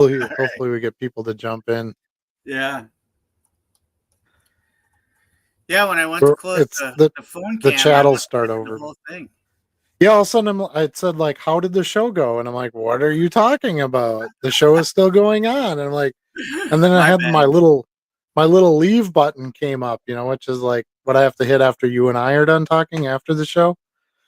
Hopefully, All right. hopefully we get people to jump in. Yeah. Yeah, when I went to close It's the phone the cam, I chat will wasn't start hearing the over. whole thing. Yeah, all of a sudden I said like, "How did the show go?" And I'm like, "What are you talking about? The show is still going on." And I'm like, and then I My had bad. my little leave button came up, which is like what I have to hit after you and I are done talking after the show.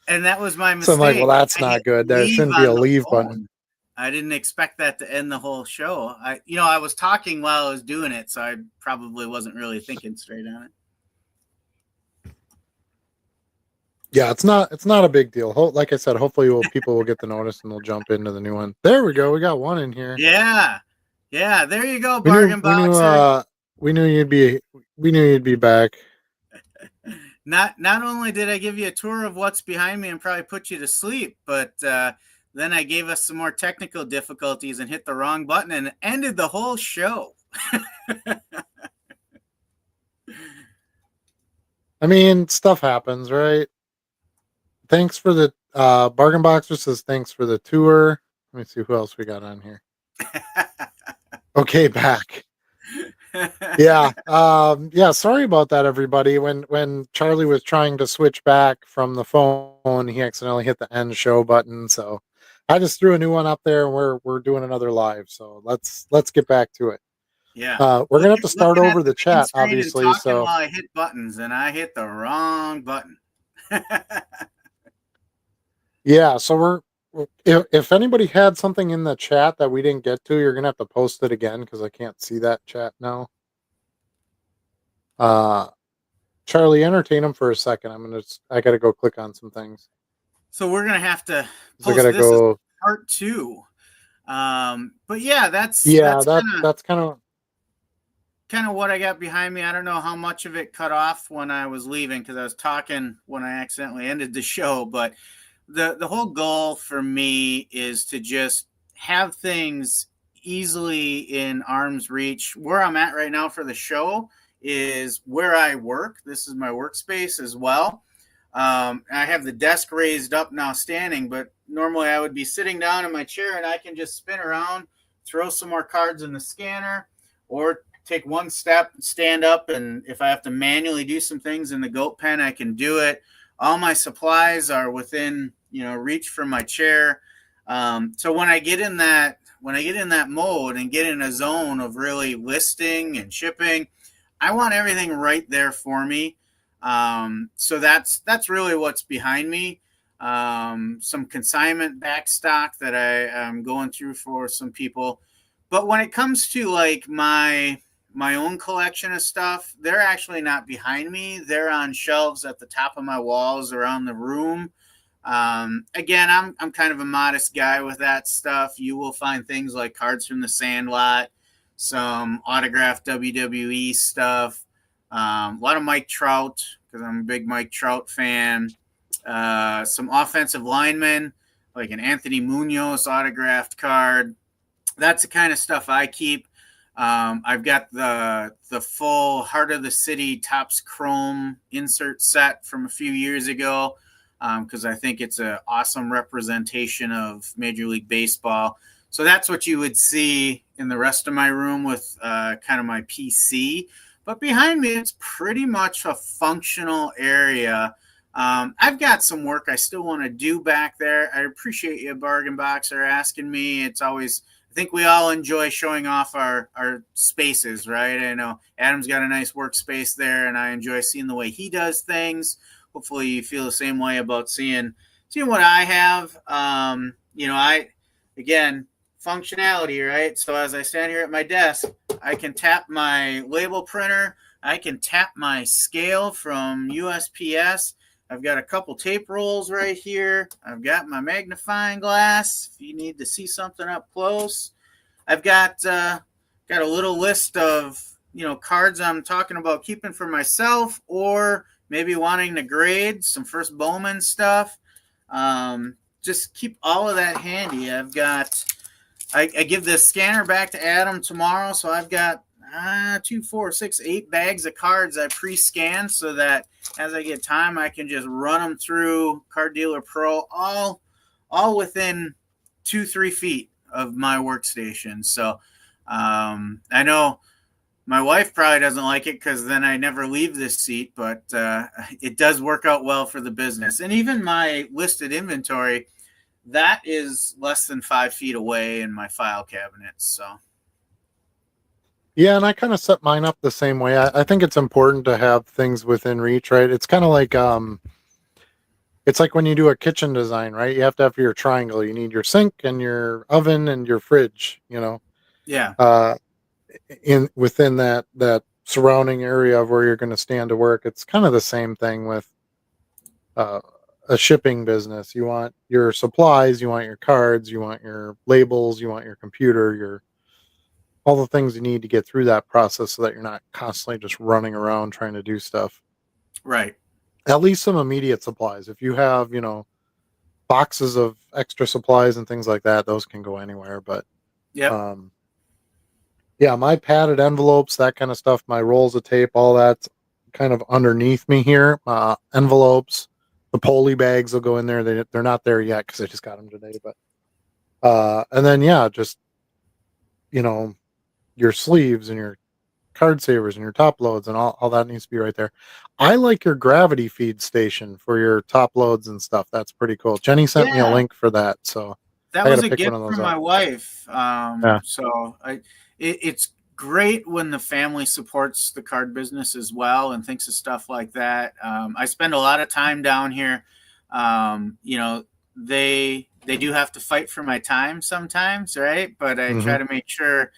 And that was my So I'm like, well, mistake. that's I hit not good. There leave shouldn't be a on the leave button. phone. I didn't expect that to end the whole show. I was talking while I was doing it, so I probably wasn't really thinking straight on it. Yeah, it's not a big deal. Like I said, hopefully people will get the notice and they'll jump into the new one. There we go. We got one in here. Yeah. Yeah, there you go, We knew bargain we knew boxer. we knew you'd be back. Not only did I give you a tour of what's behind me and probably put you to sleep, but then I gave us some more technical difficulties and hit the wrong button and ended the whole show. I mean, stuff happens, right? Thanks for the bargain boxer says thanks for the tour. Let me see who else we got on here. Okay, back. Yeah. Yeah, sorry about that everybody. When Charlie was trying to switch back from the phone, he accidentally hit the end show button. So I just threw a new one up there and we're doing another live. So let's get back to it. Yeah. We're gonna have to start Looking at over the main chat, screen and obviously. talking So while I hit buttons, and I hit the wrong button. yeah, so if anybody had something in the chat that we didn't get to, you're gonna have to post it again because I can't see that chat now. Charlie, entertain them for a second. I gotta go click on some things. So we're gonna have to I post gotta this as go. part 2. But yeah, that's Yeah, kind that's kind of of what I got behind me. I don't know how much of it cut off when I was leaving because I was talking when I accidentally ended the show. But the whole goal for me is to just have things easily in arm's reach. Where I'm at right now for the show is where I work. This is my workspace as well. I have the desk raised up now standing, but normally I would be sitting down in my chair and I can just spin around, throw some more cards in the scanner, or take one step, stand up, and if I have to manually do some things in the goat pen, I can do it. All my supplies are within reach from my chair. So when I get in that mode and get in a zone of really listing and shipping, I want everything right there for me. So that's really what's behind me. Some consignment back stock that I am going through for some people. But when it comes to like my own collection of stuff, they're actually not behind me. They're on shelves at the top of my walls around the room. Again, I'm kind of a modest guy with that stuff. You will find things like cards from the Sandlot, some autographed WWE stuff, a lot of Mike Trout because I'm a big Mike Trout fan. Some offensive linemen like an Anthony Munoz autographed card. That's the kind of stuff I keep. I've got the full Heart of the City Topps Chrome insert set from a few years ago because I think it's an awesome representation of Major League Baseball. So that's what you would see in the rest of my room with kind of my PC. But behind me, it's pretty much a functional area. I've got some work I still want to do back there. I appreciate you, Bargain Boxer, asking me. It's always, I think we all enjoy showing off our spaces, right? I know Adam's got a nice workspace there, and I enjoy seeing the way he does things. Hopefully you feel the same way about seeing what I have. Again, functionality, right? So as I stand here at my desk, I can tap my label printer. I can tap my scale from USPS. I've got a couple tape rolls right here. I've got my magnifying glass if you need to see something up close. I've got a little list of cards I'm talking about keeping for myself or maybe wanting to grade some First Bowman stuff. Just keep all of that handy. I give this scanner back to Adam tomorrow, so I've got 2, 4, 6, 8 bags of cards I pre-scan so that as I get time, I can just run them through Card Dealer Pro all within 2-3 feet of my workstation. So I know my wife probably doesn't like it because then I never leave this seat, but it does work out well for the business. And even my listed inventory, that is less than 5 feet away in my file cabinets. So Yeah, and I kind of set mine up the same way. I think it's important to have things within reach, right? It's kind of like it's like when you do a kitchen design, right? You have to have your triangle. You need your sink and your oven and your fridge, yeah, uh in within that surrounding area of where you're going to stand to work. It's kind of the same thing with uh a shipping business. You want your supplies, you want your cards, you want your labels, you want your computer, your all the things you need to get through that process so that you're not constantly just running around trying to do stuff. right. At least some immediate supplies. If you have, boxes of extra supplies and things like that, those can go anywhere. But Yep. um, yeah, my padded envelopes, that kind of stuff, my rolls of tape, all that's kind of underneath me here. Envelopes, the poly bags will go in there. They're not there yet because I just got them today. But and then yeah, just you know your sleeves and your card savers and your top loads and all that needs to be right there. I like your gravity feed station for your top loads and stuff. That's pretty cool. Jenny sent me a Yeah. link for that, so That I got was to a pick one gift of those from up. my wife. Yeah. So it's great when the family supports the card business as well and thinks of stuff like that. I spend a lot of time down here. You know, they do have to fight for my time sometimes, right? But I Hmm. try to make sure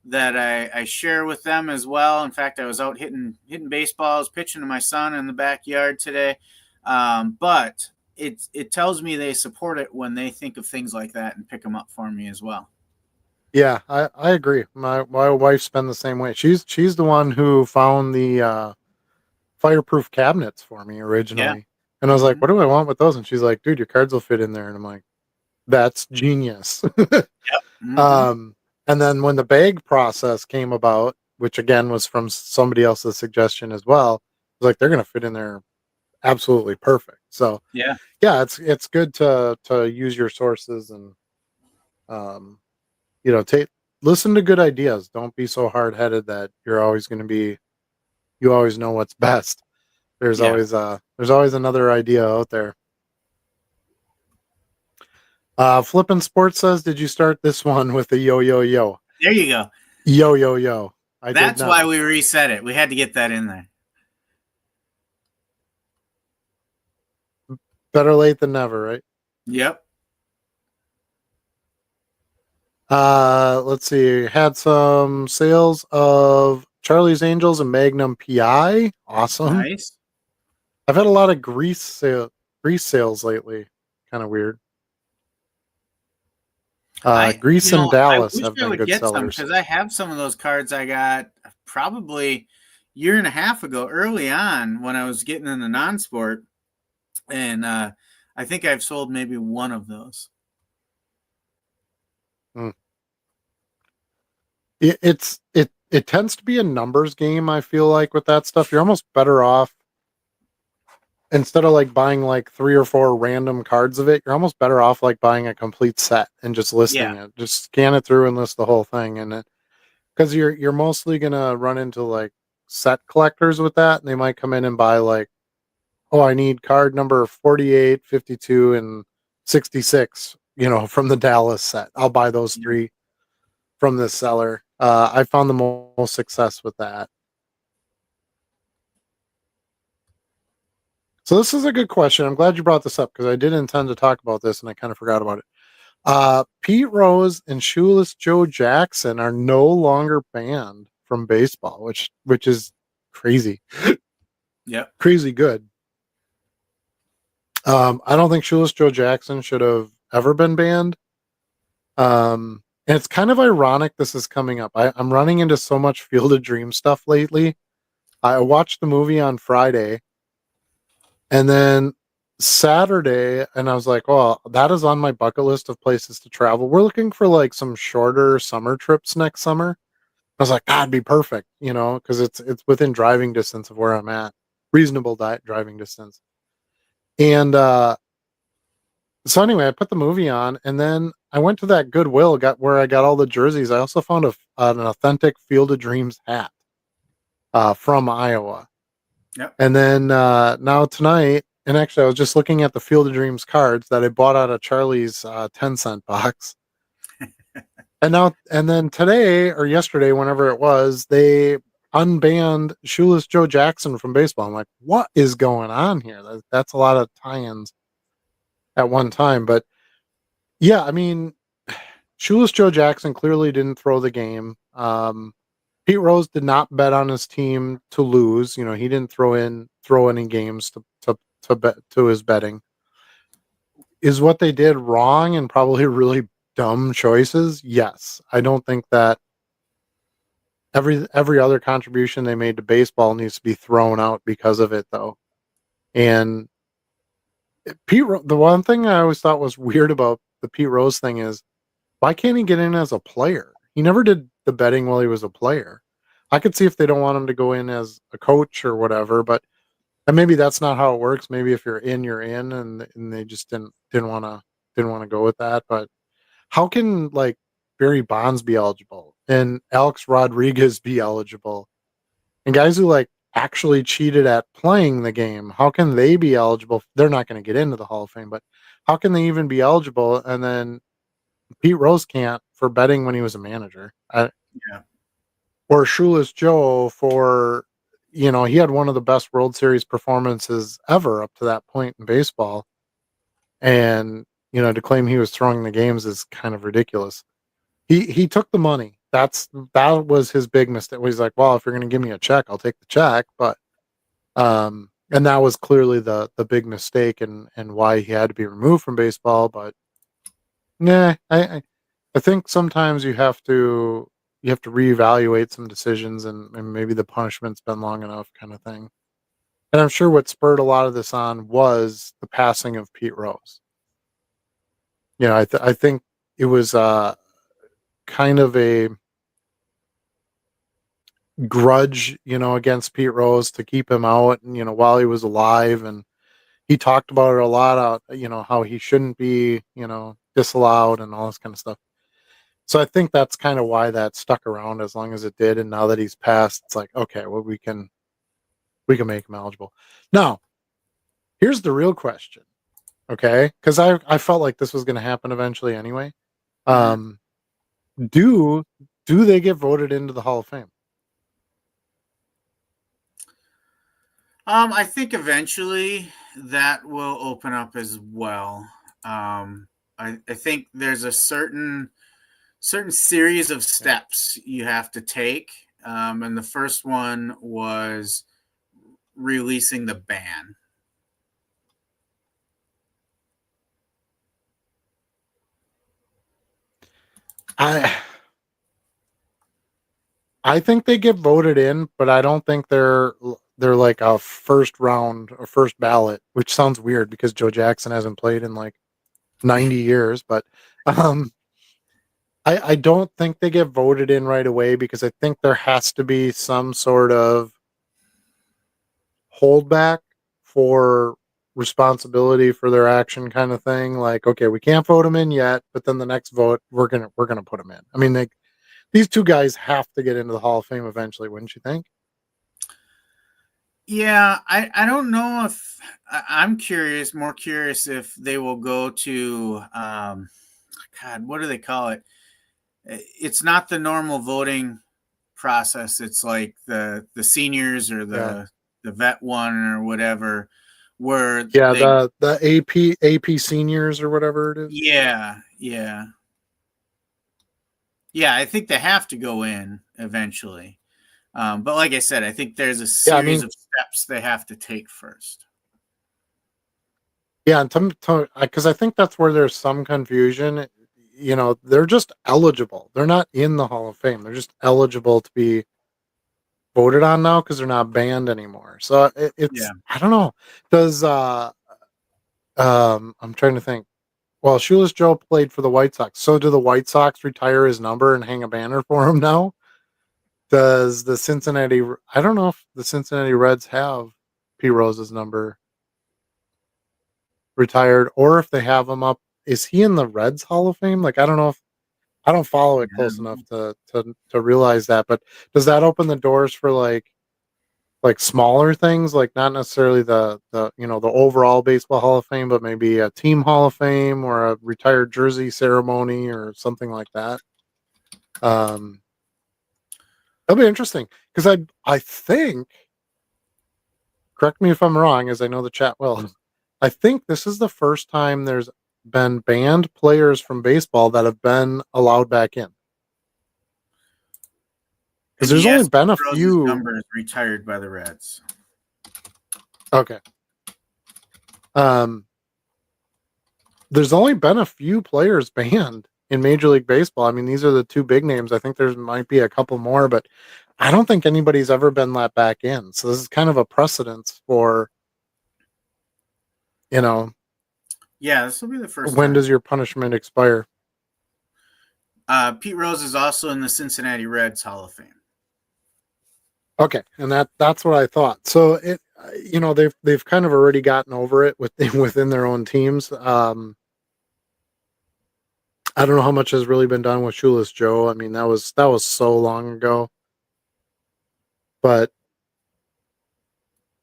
that I share with them as well. In fact, I was out hitting baseballs, pitching to my son in the backyard today. But it tells me they support it when they think of things like that and pick them up for me as well. Yeah, I agree. My wife's been the same way. She's the one who found the fireproof cabinets for me Yeah. originally, and I was like, Hmm. "What do I want with those?" And she's like, "Dude, your cards will fit in there." And I'm like, "That's genius." Yep. Hmm. Um, and then when the bag process came about, which again was from somebody else's suggestion as well, I was like, they're gonna fit in there absolutely perfect. So Yeah. yeah, it's good to use your sources and um, take listen to good ideas. Don't be so hard headed that you always know what's best. Yeah. There's always another idea out there. Flippin' Sports says, did you start this one with a yo yo yo? There you go. Yo yo yo. I did That's why not. we reset it. We had to get that in there. Better late than never, right? Yep. Let's see. Had some sales of Charlie's Angels and Magnum PI. Awesome. Nice. I've had a lot of grease sales lately. Kind of weird. Grease and I Dallas wish have I been would good get some sellers. because I have some of those cards I got probably year and a half ago, early on when I was getting in the non-sport, and I think I've sold maybe one of those. Mm. It tends to be a numbers game. I feel like with that stuff, you're almost better off instead of like buying like 3 or 4 random cards of it. You're almost better off like buying a complete set and just Yeah. listing it. Just scan it through and list the whole thing, and it because you're mostly gonna run into like set collectors with that, and they might come in and buy like, oh, I need card number 48, 52, and 66, from the Dallas set. I'll buy those Yeah. 3 from this seller. I found the most success with that. So this is a good question. I'm glad you brought this up because I did intend to talk about this and I kind of forgot about it. Pete Rose and Shoeless Joe Jackson are no longer banned from baseball, which is crazy, Yep. crazy good. I don't think Shoeless Joe Jackson should have ever been banned. And it's kind of ironic this is coming up. I'm running into so much Field of Dreams stuff lately. I watched the movie on Friday and then Saturday, and I was like, well, that is on my bucket list of places to travel. We're looking for like some shorter summer trips next summer. I was like, that'd be perfect, because it's within driving distance of where I'm at, reasonable driving distance. And so anyway, I put the movie on, and then I went to that Goodwill, got where I got all the jerseys. I also found an authentic Field of Dreams hat from Iowa. Yep. And then now tonight, and actually I was just looking at the Field of Dreams cards that I bought out of Charlie's 10-cent box. And then today or yesterday, whenever it was, they unbanned Shoeless Joe Jackson from baseball. I'm like, what is going on here? That's a lot of tie-ins at one time. But yeah, I mean, Shoeless Joe Jackson clearly didn't throw the game. Pete Rose did not bet on his team to lose. You know, he didn't throw any games to bet to his betting. Is what they did wrong and probably really dumb choices? Yes. I don't think that every other contribution they made to baseball needs to be thrown out because of it, though. And the one thing I always thought was weird about the Pete Rose thing is, why can't he get in as a player? He never did the betting while he was a player. I could see if they don't want him to go in as a coach or whatever, but and maybe that's not how it works. Maybe if you're in, you're in, and they just didn't want to go with that. But how can like Barry Bonds be eligible and Alex Rodriguez be eligible, and guys who like actually cheated at playing the game? How can they be eligible? They're not going to get into the Hall of Fame, but how can they even be eligible? And then Pete Rose can't for betting when he was a manager. Yeah. Or Shoeless Joe for, he had one of the best World Series performances ever up to that point in baseball. And, to claim he was throwing the games is kind of ridiculous. He took the money. That was his big mistake. He's like, well, if you're going to give me a check, I'll take the check. But, and that was clearly the big mistake and why he had to be removed from baseball. But nah, I think sometimes you have to reevaluate some decisions and maybe the punishment's been long enough kind of thing. And I'm sure what spurred a lot of this on was the passing of Pete Rose. I think it was kind of a grudge, against Pete Rose to keep him out, and while he was alive, and he talked about it a lot, how he shouldn't be, disallowed and all this kind of stuff. So I think that's kind of why that stuck around as long as it did. And now that he's passed, it's like, okay, well, we can make him eligible. Now, here's the real question. Okay. Cause I felt like this was going to happen eventually anyway. Do they get voted into the Hall of Fame? I think eventually that will open up as well. I think there's a certain series of steps you have to take. And the first one was releasing the ban. I think they get voted in, but I don't think they're like a first round or first ballot, which sounds weird because Joe Jackson hasn't played in like 90 years, but I don't think they get voted in right away because I think there has to be some sort of holdback for responsibility for their action kind of thing. Like, okay, we can't vote them in yet, but then the next vote we're gonna put them in. I mean, these two guys have to get into the Hall of Fame eventually, wouldn't you think? Yeah, I don't know if I'm more curious if they will go to God, what do they call it? It's not the normal voting process. It's like the seniors or the vet one or whatever, where the AP seniors or whatever it is. Yeah. I think they have to go in eventually. But like I said, I think there's a series of steps they have to take first. Yeah, and because I think that's where there's some confusion. They're just eligible. They're not in the Hall of Fame. They're just eligible to be voted on now because they're not banned anymore. So I don't know. Does I'm trying to think. Well, Shoeless Joe played for the White Sox. So do the White Sox retire his number and hang a banner for him now? Does the Cincinnati? I don't know if the Cincinnati Reds have Pete Rose's number retired, or if they have him up is he in the Reds Hall of Fame? Like, I don't know if I don't follow it close enough to realize that, but does that open the doors for like smaller things, like not necessarily the the overall baseball Hall of Fame, but maybe a team Hall of Fame or a retired jersey ceremony or something like that? Um, that'll be interesting because I think, correct me if I'm wrong, as I know the chat will. I think this is the first time there's been banned players from baseball that have been allowed back in. Because there's only been a few. Number is retired by the Reds. Okay. There's only been a few players banned in Major League Baseball. I mean, these are the two big names. I think there might be a couple more, but I don't think anybody's ever been let back in. So this is kind of a precedence for, Yeah, this will be the first. When does your punishment expire? Pete Rose is also in the Cincinnati Reds Hall of Fame. Okay, and that's what I thought. So they've kind of already gotten over it within their own teams. I don't know how much has really been done with Shoeless Joe. I mean, that was so long ago. But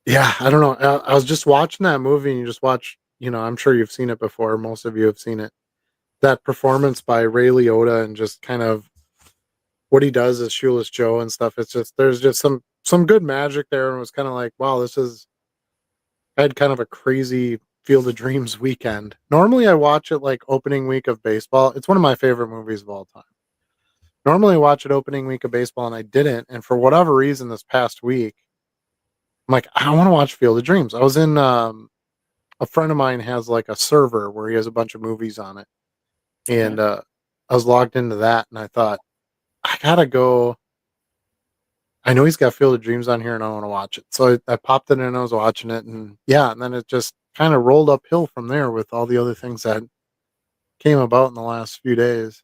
yeah, I don't know. I was just watching that movie, and you just watch. I'm sure you've seen it before. Most of you have seen it. That performance by Ray Liotta and just kind of what he does as Shoeless Joe and stuff. It's just there's just some good magic there, and it was kind of like, wow, I had kind of a crazy Field of Dreams weekend. Normally I watch it like opening week of baseball. It's one of my favorite movies of all time. Normally I watch it opening week of baseball, and I didn't. And for whatever reason this past week, I'm like, I want to watch Field of Dreams. I was in a friend of mine has like a server where he has a bunch of movies on it. And I was logged into that, and I thought, I gotta go. I know he's got Field of Dreams on here, and I want to watch it. So I popped it in and I was watching it, and and then it just kind of rolled uphill from there with all the other things that came about in the last few days.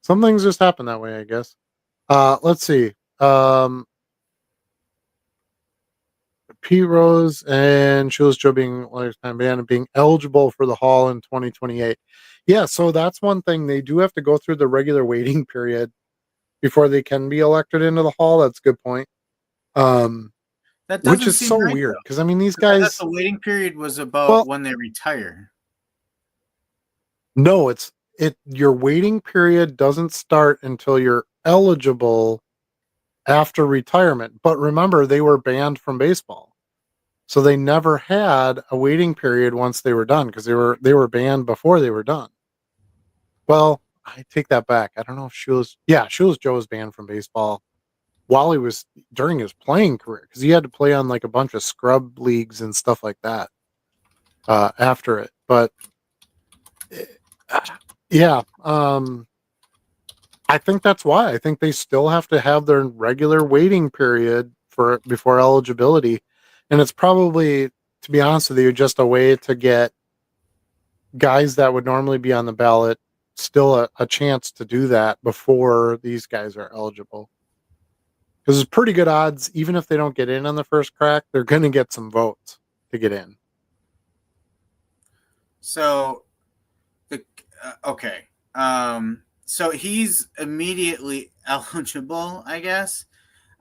Some things just happen that way, I guess. Let's see. Pete Rose and Shoeless Joe being lifetime ban and being eligible for the Hall in 2028. Yeah, so that's one thing. They do have to go through the regular waiting period before they can be elected into the Hall. That's a good point. Which is so right, weird because I mean these guys. The waiting period was about when they retire. No, your waiting period doesn't start until you're eligible after retirement. But remember, they were banned from baseball, so they never had a waiting period once they were done because they were banned before they were done. Well, I take that back. I don't know if Shoeless Joe was banned from baseball while he was during his playing career because he had to play on like a bunch of scrub leagues and stuff like that after it. But I think that's why. I think they still have to have their regular waiting period before eligibility, and it's probably, to be honest with you, just a way to get guys that would normally be on the ballot still a chance to do that before these guys are eligible. Because there's pretty good odds, even if they don't get in on the first crack, they're going to get some votes to get in. So, so he's immediately eligible, I guess.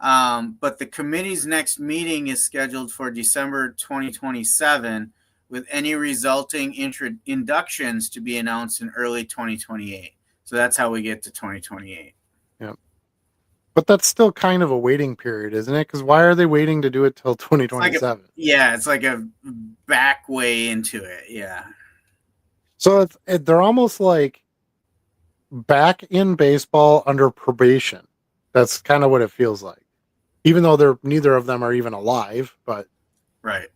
But the committee's next meeting is scheduled for December 2027, with any resulting inductions to be announced in early 2028. So that's how we get to 2028. Yeah. But that's still kind of a waiting period, isn't it? Because why are they waiting to do it till 2027? It's like a back way into it. Yeah. So they're almost like back in baseball under probation. That's kind of what it feels like. Even though neither of them are even alive, but right.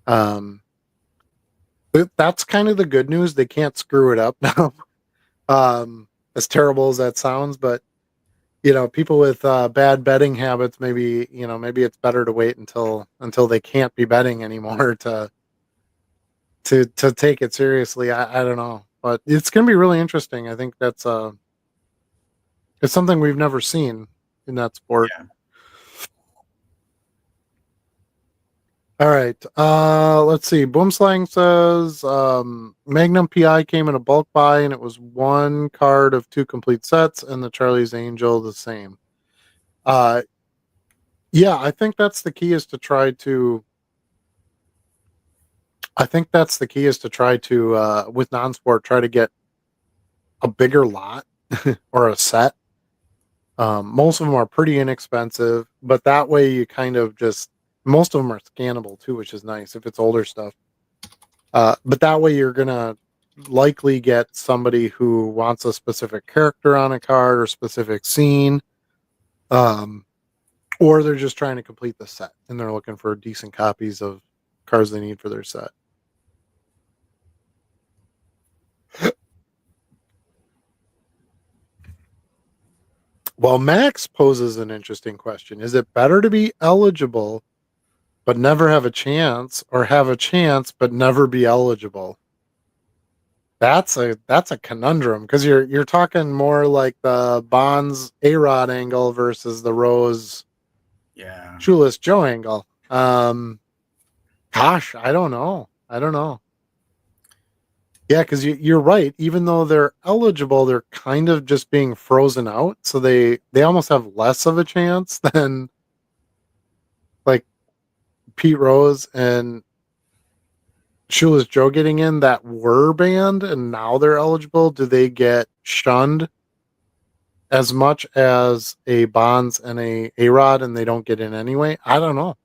That's kind of the good news. They can't screw it up now. As terrible as that sounds, but people with bad betting habits, maybe it's better to wait until they can't be betting anymore to take it seriously. I don't know, but it's going to be really interesting. I think that's it's something we've never seen in that sport. Yeah. All right. Let's see. Boomslang says Magnum PI came in a bulk buy and it was one card of 2 complete sets, and the Charlie's Angel the same. Uh, yeah, I think that's the key is to try to. I think that's the key is to try to with non-sport try to get a bigger lot or a set. Most of them are pretty inexpensive, but that way you kind of just most of them are scannable too, which is nice if it's older stuff. But that way you're gonna likely get somebody who wants a specific character on a card or specific scene, um, or they're just trying to complete the set and they're looking for decent copies of cards they need for their set. Well, Max poses an interesting question. Is it better to be eligible but never have a chance, or have a chance but never be eligible? That's a conundrum because you're talking more like the Bonds A-Rod angle versus the Rose Shoeless Joe angle. Gosh, I don't know. Yeah, because you're right. Even though they're eligible, they're kind of just being frozen out, so they almost have less of a chance than like Pete Rose and Shoeless Joe getting in that were banned and now they're eligible. Do they get shunned as much as a Bonds and a Rod and they don't get in anyway? I don't know.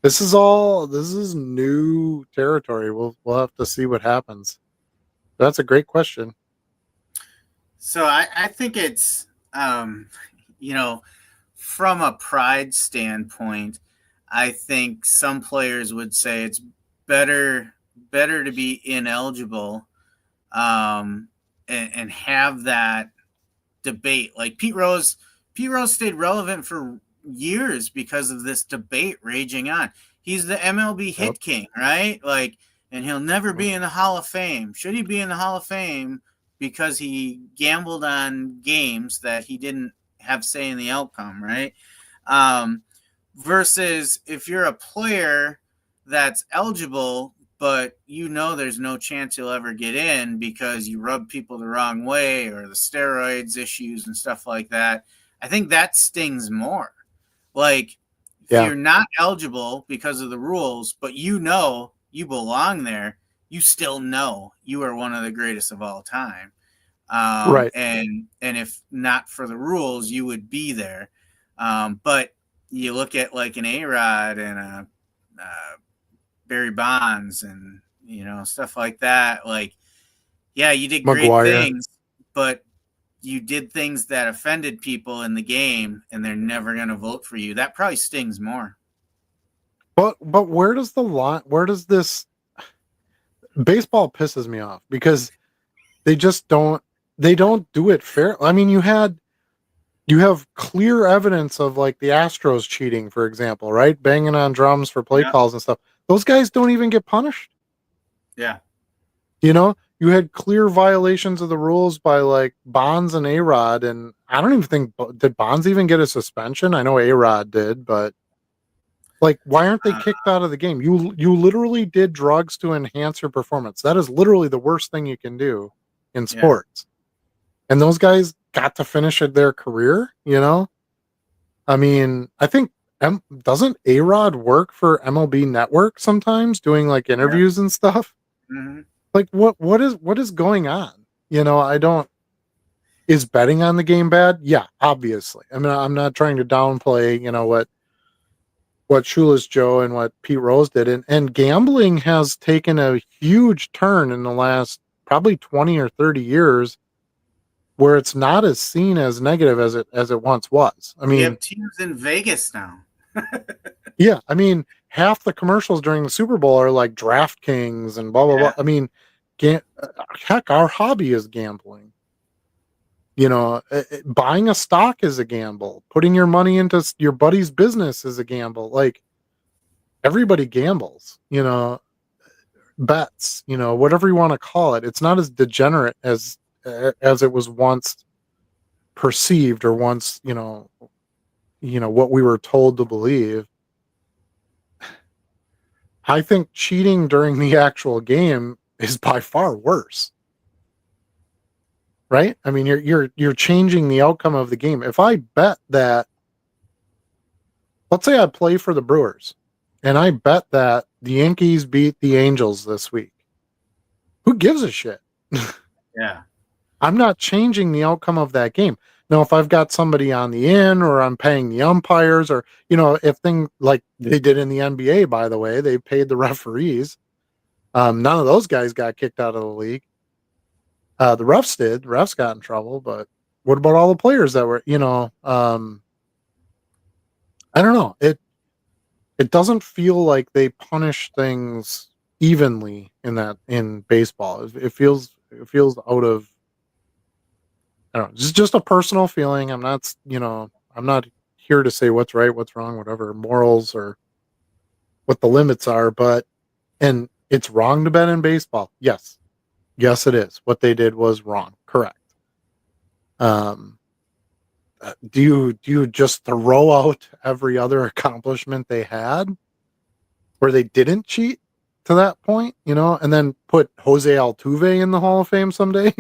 This is new territory. We'll have to see what happens. That's a great question. So I think it's from a pride standpoint, I think some players would say it's better to be ineligible and have that debate. Like Pete Rose stayed relevant for years because of this debate raging on. He's the MLB hit king, right? Like, and he'll never be in the Hall of Fame. Should he be in the Hall of Fame because he gambled on games that he didn't have say in the outcome, right? Versus if you're a player that's eligible, but there's no chance you'll ever get in because you rub people the wrong way or the steroids issues and stuff like that. I think that stings more. Like, if you're not eligible because of the rules, but you belong there, you still know you are one of the greatest of all time. Right. And if not for the rules, you would be there. But you look at like an A-Rod and a Barry Bonds and stuff like that. Like, yeah, you did great things, but you did things that offended people in the game, and they're never going to vote for you. That probably stings more. But where does the line? Where does this? Baseball pisses me off because they just don't. They don't do it fair. I mean, you have clear evidence of like the Astros cheating, for example, right? Banging on drums for play calls and stuff. Those guys don't even get punished. Yeah. You had clear violations of the rules by like Bonds and A-Rod, and I don't even think did Bonds even get a suspension? I know A-Rod did, but like, why aren't they kicked out of the game? You literally did drugs to enhance your performance. That is literally the worst thing you can do in sports. And those guys got to finish their career, I mean, I think doesn't A-Rod work for MLB Network sometimes doing like interviews and stuff? Mm-hmm. Like what is going on? I don't. Is betting on the game bad? Yeah, obviously. I mean, I'm not trying to downplay, what Shoeless Joe and what Pete Rose did, and gambling has taken a huge turn in the last probably 20 or 30 years, where it's not as seen as negative as it once was. I mean, we have teams in Vegas now. Yeah, I mean, half the commercials during the Super Bowl are like DraftKings and blah blah blah. I mean, heck, our hobby is gambling. Buying a stock is a gamble. Putting your money into your buddy's business is a gamble. Like, everybody gambles. Bets. Whatever you want to call it. It's not as degenerate as it was once perceived, or once what we were told to believe. I think cheating during the actual game is by far worse. Right? I mean, you're changing the outcome of the game. If I bet that, let's say I play for the Brewers, and I bet that the Yankees beat the Angels this week, who gives a shit? Yeah. I'm not changing the outcome of that game. Now, if I've got somebody on the in, or I'm paying the umpires, or if things like they did in the NBA, by the way, they paid the referees. None of those guys got kicked out of the league. The refs did. The refs got in trouble, but what about all the players that were, I don't know. It doesn't feel like they punish things evenly in baseball. It feels out of, I don't know. It's just a personal feeling. I'm not here to say what's right, what's wrong, whatever morals or what the limits are, and it's wrong to bet in baseball. Yes. Yes, it is. What they did was wrong. Correct. Um, do you just throw out every other accomplishment they had where they didn't cheat to that point, and then put Jose Altuve in the Hall of Fame someday?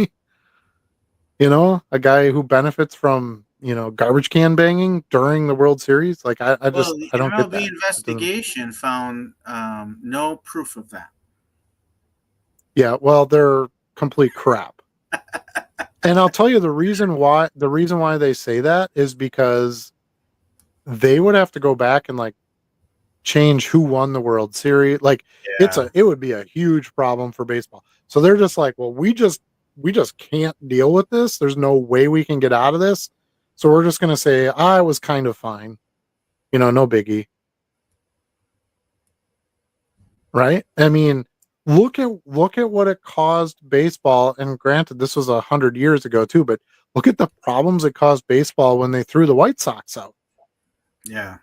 A guy who benefits from, garbage can banging during the World Series. Like I Well, just the I don't get MLB that. It doesn't. investigation found no proof of that. Yeah, well, they're complete crap. And I'll tell you the reason why they say that is because they would have to go back and like change who won the World Series. Like Yeah. it would be a huge problem for baseball. So they're just like, well, we just can't deal with this. There's no way we can get out of this. So we're just gonna say I was kind of fine. No biggie. Right? I mean, look at what it caused baseball. And granted, this was 100 years ago too, but look at the problems it caused baseball when they threw the White Sox out. Yeah.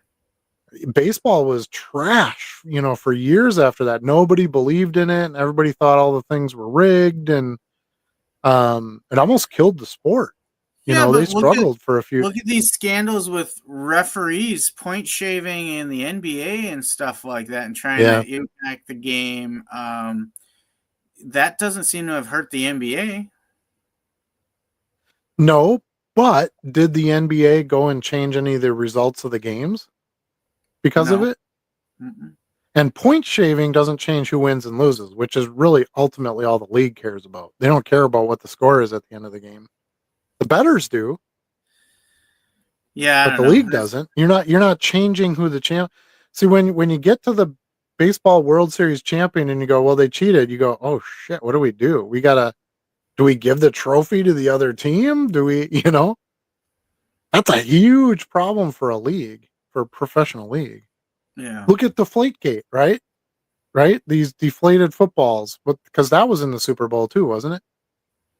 Baseball was trash, for years after that. Nobody believed in it, and everybody thought all the things were rigged, and it almost killed the sport. Yeah, They but struggled for a few. look at these scandals with referees, point shaving in the NBA and stuff like that, and trying Yeah. to impact the game. That doesn't seem to have hurt the NBA. No, but did the NBA go and change any of the results of the games because of No. it? Mm-mm. And point shaving doesn't change who wins and loses, which is really ultimately all the league cares about. They don't care about what the score is at the end of the game. The bettors do, Yeah, I but don't the know. league doesn't. You're not changing who the champ. See, when you get to the baseball World Series champion and you go, well, they cheated. You go, oh shit, what do we do? Do we give the trophy to the other team? Do we, that's a huge problem for a league, for a professional league. Yeah. Look at Deflategate, right? Right? These deflated footballs, but because that was in the Super Bowl too, wasn't it?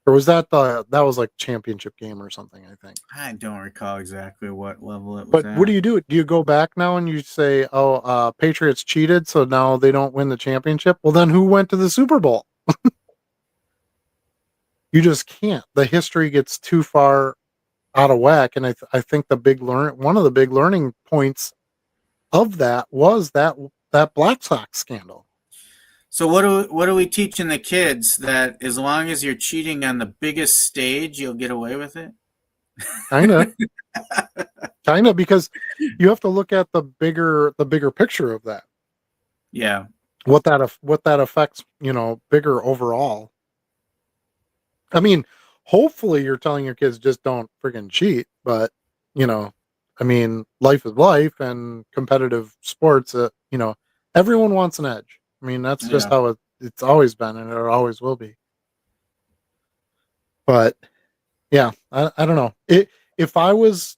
Or was that was like championship game or something, I think. I don't recall exactly what level it was But at. what do you do? Do you go back now and you say, "Oh, Patriots cheated, so now they don't win the championship"? Well, then who went to the Super Bowl? You just can't. The history gets too far out of whack, and I think one of the big learning points of that was that Black Sox scandal. So what are we teaching the kids, that as long as you're cheating on the biggest stage, you'll get away with it? Kind of, because you have to look at the bigger picture of that. Yeah. What that affects, bigger overall. I mean, hopefully you're telling your kids just don't friggin' cheat, but I mean, life is life, and competitive sports, everyone wants an edge. I mean, that's just Yeah. how it's always been, and it always will be. But yeah, I don't know. If I was,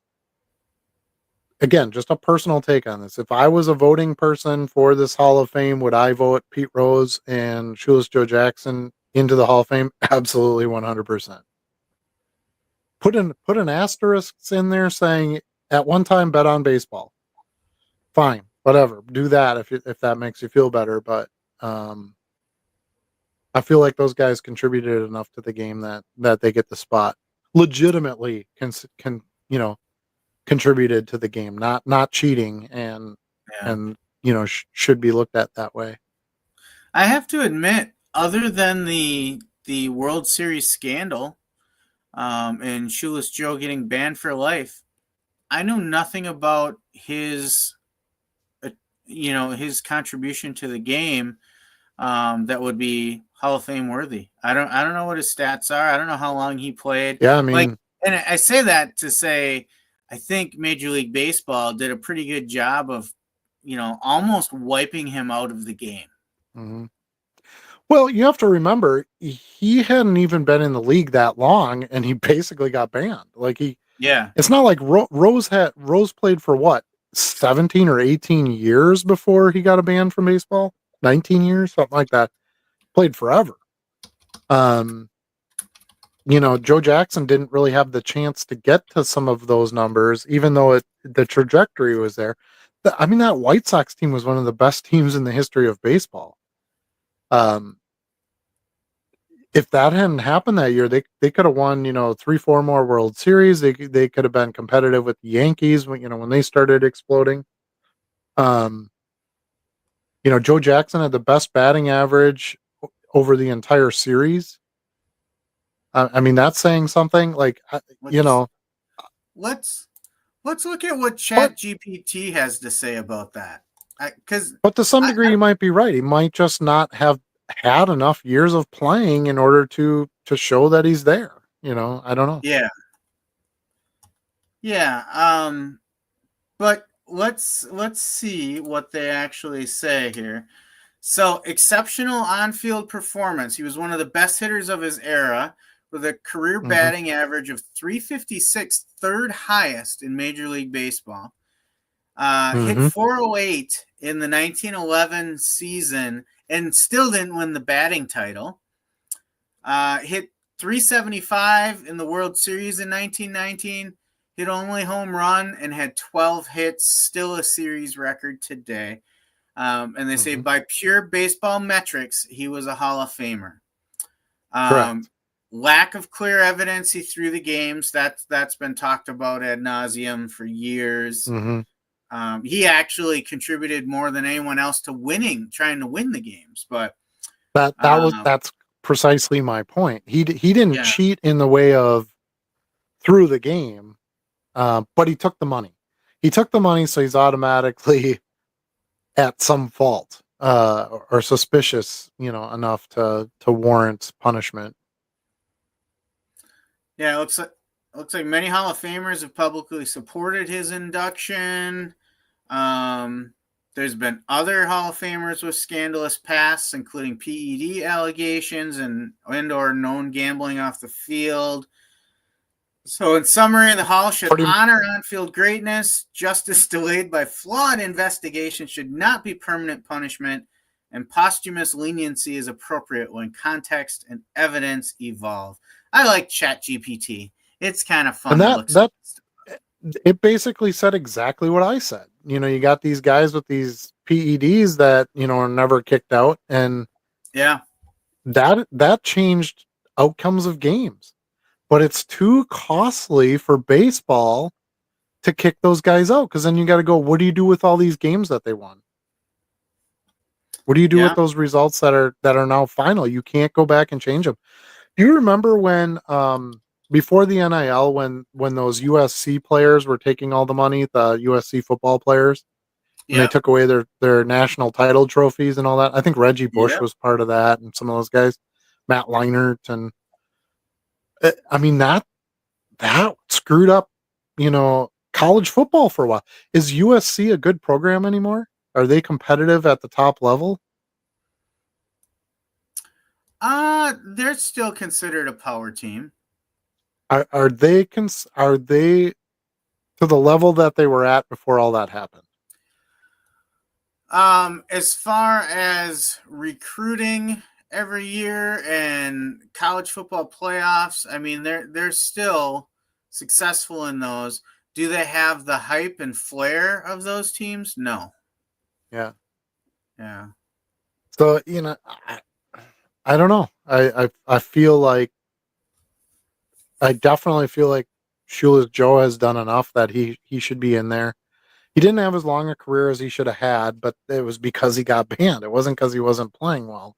again, just a personal take on this, if I was a voting person for this Hall of Fame, would I vote Pete Rose and Shoeless Joe Jackson into the Hall of Fame? Absolutely, 100%. Put an asterisk in there saying at one time bet on baseball. Fine, whatever. Do that if that makes you feel better. But I feel like those guys contributed enough to the game that they get the spot. Legitimately can contributed to the game, not cheating, and Yeah. should be looked at that way. I have to admit, other than the World Series scandal, and Shoeless Joe getting banned for life, I know nothing about his contribution to the game that would be Hall of Fame worthy. I don't know what his stats are. I don't know how long he played. Yeah, I Like, mean, and I say that to say I think Major League Baseball did a pretty good job of, almost wiping him out of the game. mhm. Well, you have to remember he hadn't even been in the league that long, and he basically got banned. Like Yeah. it's not like Rose played for what 17 or 18 years before he got a ban from baseball. 19 years, something like that. Played forever. Um, Joe Jackson didn't really have the chance to get to some of those numbers, even though the trajectory was there. I mean, that White Sox team was one of the best teams in the history of baseball. Um, if that hadn't happened that year, they could have won, 3, 4 more World Series. They could have been competitive with the Yankees when they started exploding. Um, Joe Jackson had the best batting average over the entire series. I mean, that's saying something. Like, Let's let's let's look at what but Chat GPT has to say about that. Because but to some I, degree, I you might be right. He might just not have had enough years of playing in order to show that he's there. I don't know. yeah, yeah. But let's see what they actually say here. So, exceptional on-field performance. He was one of the best hitters of his era with a career Hmm. batting average of 356, third highest in Major League Baseball. Hit Hmm. 408 in the 1911 season and still didn't win the batting title. Hit 375 in the World Series in 1919. Hit only home run and had 12 hits, still a series record today. And they say Hmm. by pure baseball metrics, he was a Hall of Famer. Correct. Lack of clear evidence he threw the games. That's been talked about ad nauseum for years. Hmm. He actually contributed more than anyone else to trying to win the games. But That's precisely my point. He didn't yeah, cheat in the way of through the game, but he took the money. He took the money, so he's automatically at some fault, or suspicious, enough to warrant punishment. yeah, it looks like many Hall of Famers have publicly supported his induction. Um, there's been other Hall of Famers with scandalous pasts, including PED allegations and/or known gambling off the field. So, in summary, the Hall should Pretty honor on-field greatness. Justice delayed by flawed investigation should not be permanent punishment, and posthumous leniency is appropriate when context and evidence evolve. I like ChatGPT. It's kind of and fun to look. that it basically said exactly what I said. You got these guys with these PEDs that are never kicked out, and Yeah, that changed outcomes of games. But it's too costly for baseball to kick those guys out, because then you got to go, what do you do with all these games that they won? What do you do with yeah, those results that are now final? You can't go back and change them. Do you remember when before the NIL, when those USC players were taking all the money, the USC football players, when they yeah, took away their national title trophies and all that? I think Reggie Bush yeah. was part of that, and some of those guys, Matt Leinart, and I mean that screwed up, college football for a while. Is USC a good program anymore? Are they competitive at the top level? They're still considered a power team. Are they to the level that they were at before all that happened? As far as recruiting every year and college football playoffs, I mean they're still successful in those. Do they have the hype and flair of those teams? No. Yeah. Yeah. So I don't know. I feel like I definitely feel like Shoeless Joe has done enough that he should be in there. he didn't have as long a career as he should have had, but it was because he got banned. It wasn't because he wasn't playing well.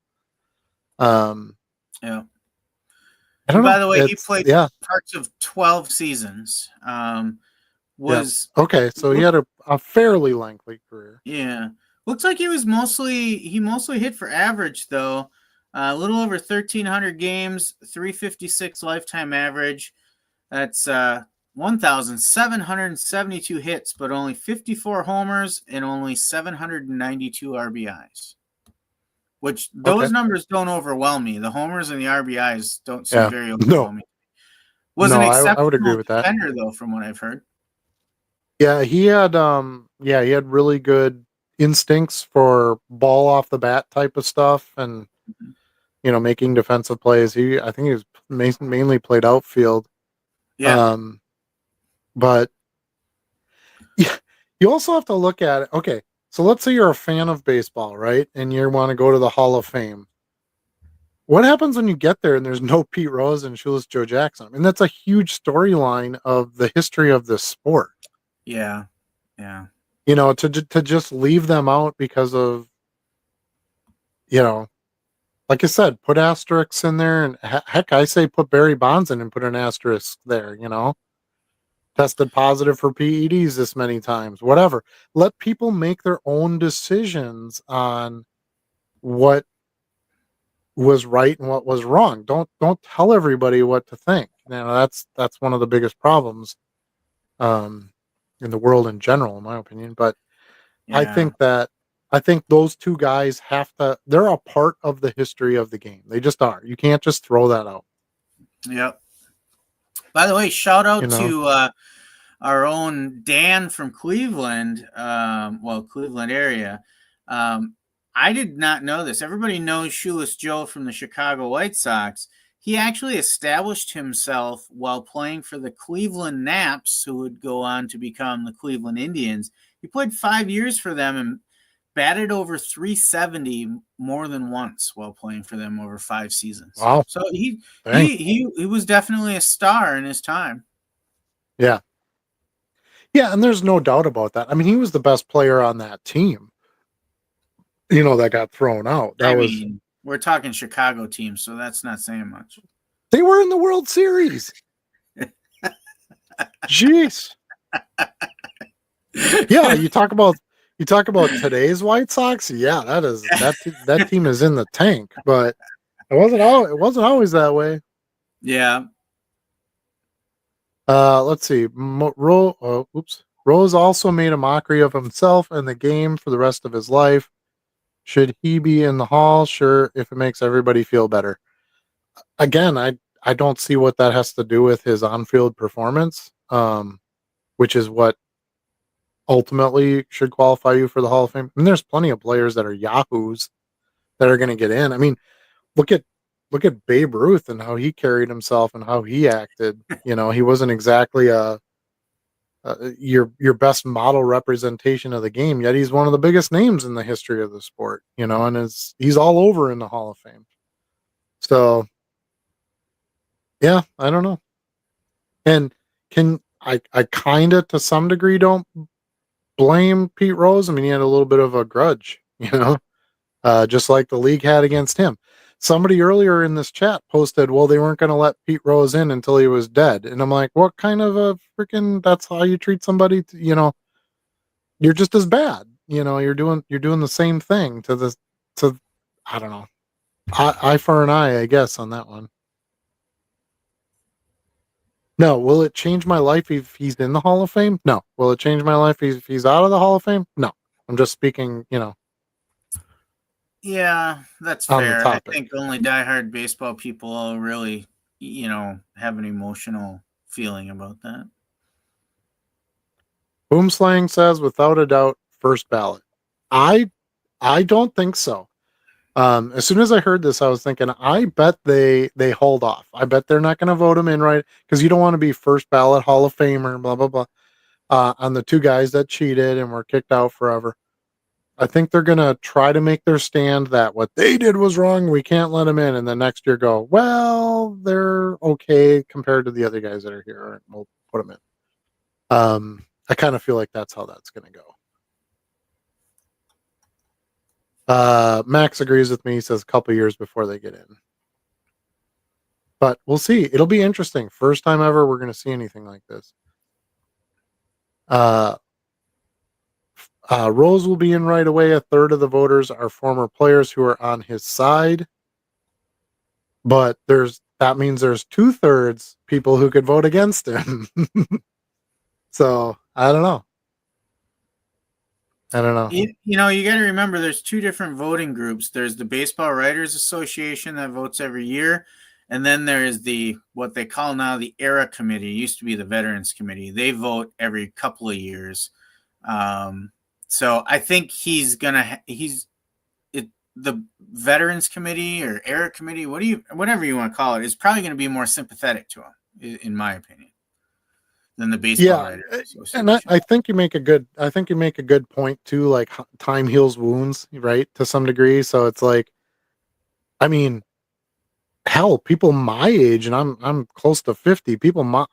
Yeah. I don't By know. the way, he played Yeah. parts of 12 seasons. Was okay, so he had a fairly lengthy career. Yeah, looks like he mostly hit for average though. A little over 1,300 games, 356 lifetime average. That's 1,772 hits, but only 54 homers and only 792 RBIs. Which those numbers don't overwhelm me. The homers and the RBIs don't seem very overwhelming. Was an exceptional I would agree with that. defender though, from what I've heard. Yeah, he had really good instincts for ball off the bat type of stuff, and making defensive plays. I think he was mainly played outfield. Yeah. But you also have to look at it. Okay, so let's say you're a fan of baseball, right? And you want to go to the Hall of Fame. What happens when you get there and there's no Pete Rose and Shoeless Joe Jackson? I mean, that's a huge storyline of the history of this sport. Yeah. Yeah. To just leave them out because of, like I said, put asterisks in there, and heck, I say put Barry Bonds in and put an asterisk there, tested positive for PEDs this many times, whatever. Let people make their own decisions on what was right and what was wrong. Don't tell everybody what to think. That's one of the biggest problems in the world in general, in my opinion. But yeah. I think those two guys they're a part of the history of the game. They just are. You can't just throw that out. Yep. By the way, shout out to our own Dan from Cleveland, Cleveland area. I did not know this. Everybody knows Shoeless Joe from the Chicago White Sox. He actually established himself while playing for the Cleveland Naps, who would go on to become the Cleveland Indians. He played 5 years for them and batted over 370 more than once while playing for them over 5 seasons. Wow. So he was definitely a star in his time. Yeah. Yeah, and there's no doubt about that. I mean, he was the best player on that team. That got thrown out. We're talking Chicago team, so that's not saying much. They were in the World Series. Jeez. Yeah, you talk about today's White Sox. Yeah, that team is in the tank, but it wasn't always that way. Yeah. Let's see. Rose also made a mockery of himself and the game for the rest of his life. Should he be in the Hall? Sure, if it makes everybody feel better. Again, I don't see what that has to do with his on-field performance, which is what ultimately should qualify you for the Hall of Fame. I mean, there's plenty of players that are yahoos that are going to get in. I mean, look at Babe Ruth and how he carried himself and how he acted. He wasn't exactly your best model representation of the game, yet he's one of the biggest names in the history of the sport, and he's all over in the Hall of Fame. So yeah, I don't know. And I kind of, to some degree, don't blame Pete Rose. I mean, he had a little bit of a grudge, just like the league had against him. Somebody earlier in this chat posted, well, they weren't going to let Pete Rose in until he was dead. And I'm like, what kind of a freaking, that's how you treat somebody? You're just as bad. You're doing the same thing to I don't know. Eye for an eye, I guess, on that one. No. Will it change my life if he's in the Hall of Fame? No. Will it change my life if he's out of the Hall of Fame? No. I'm just speaking, Yeah, that's fair. I think only diehard baseball people really, have an emotional feeling about that. Boomslang says, without a doubt, first ballot. I don't think so. As soon as I heard this, I was thinking, I bet they hold off. I bet they're not going to vote him in, right? Because you don't want to be first ballot Hall of Famer, blah, blah, blah, on the two guys that cheated and were kicked out forever. I think they're going to try to make their stand that what they did was wrong. We can't let them in. And then next year go, well, they're okay compared to the other guys that are here. We'll put them in. I kind of feel like that's how that's going to go. Max agrees with me. He says a couple years before they get in. But we'll see. It'll be interesting. First time ever we're going to see anything like this. Rose will be in right away. A third of the voters are former players who are on his side. But that means there's 2/3 people who could vote against him. So I don't know. You got to remember there's two different voting groups. There's the Baseball Writers Association that votes every year. And then there is what they call now the ERA Committee. It used to be the Veterans Committee. They vote every couple of years. So I think the Veterans Committee or ERA Committee, whatever you want to call it, is probably going to be more sympathetic to him, in my opinion, than the Baseball Writers Association. And I think you make a good point too. Like, time heals wounds, right? To some degree. So it's like, I mean, hell, people my age, and I'm close to 50.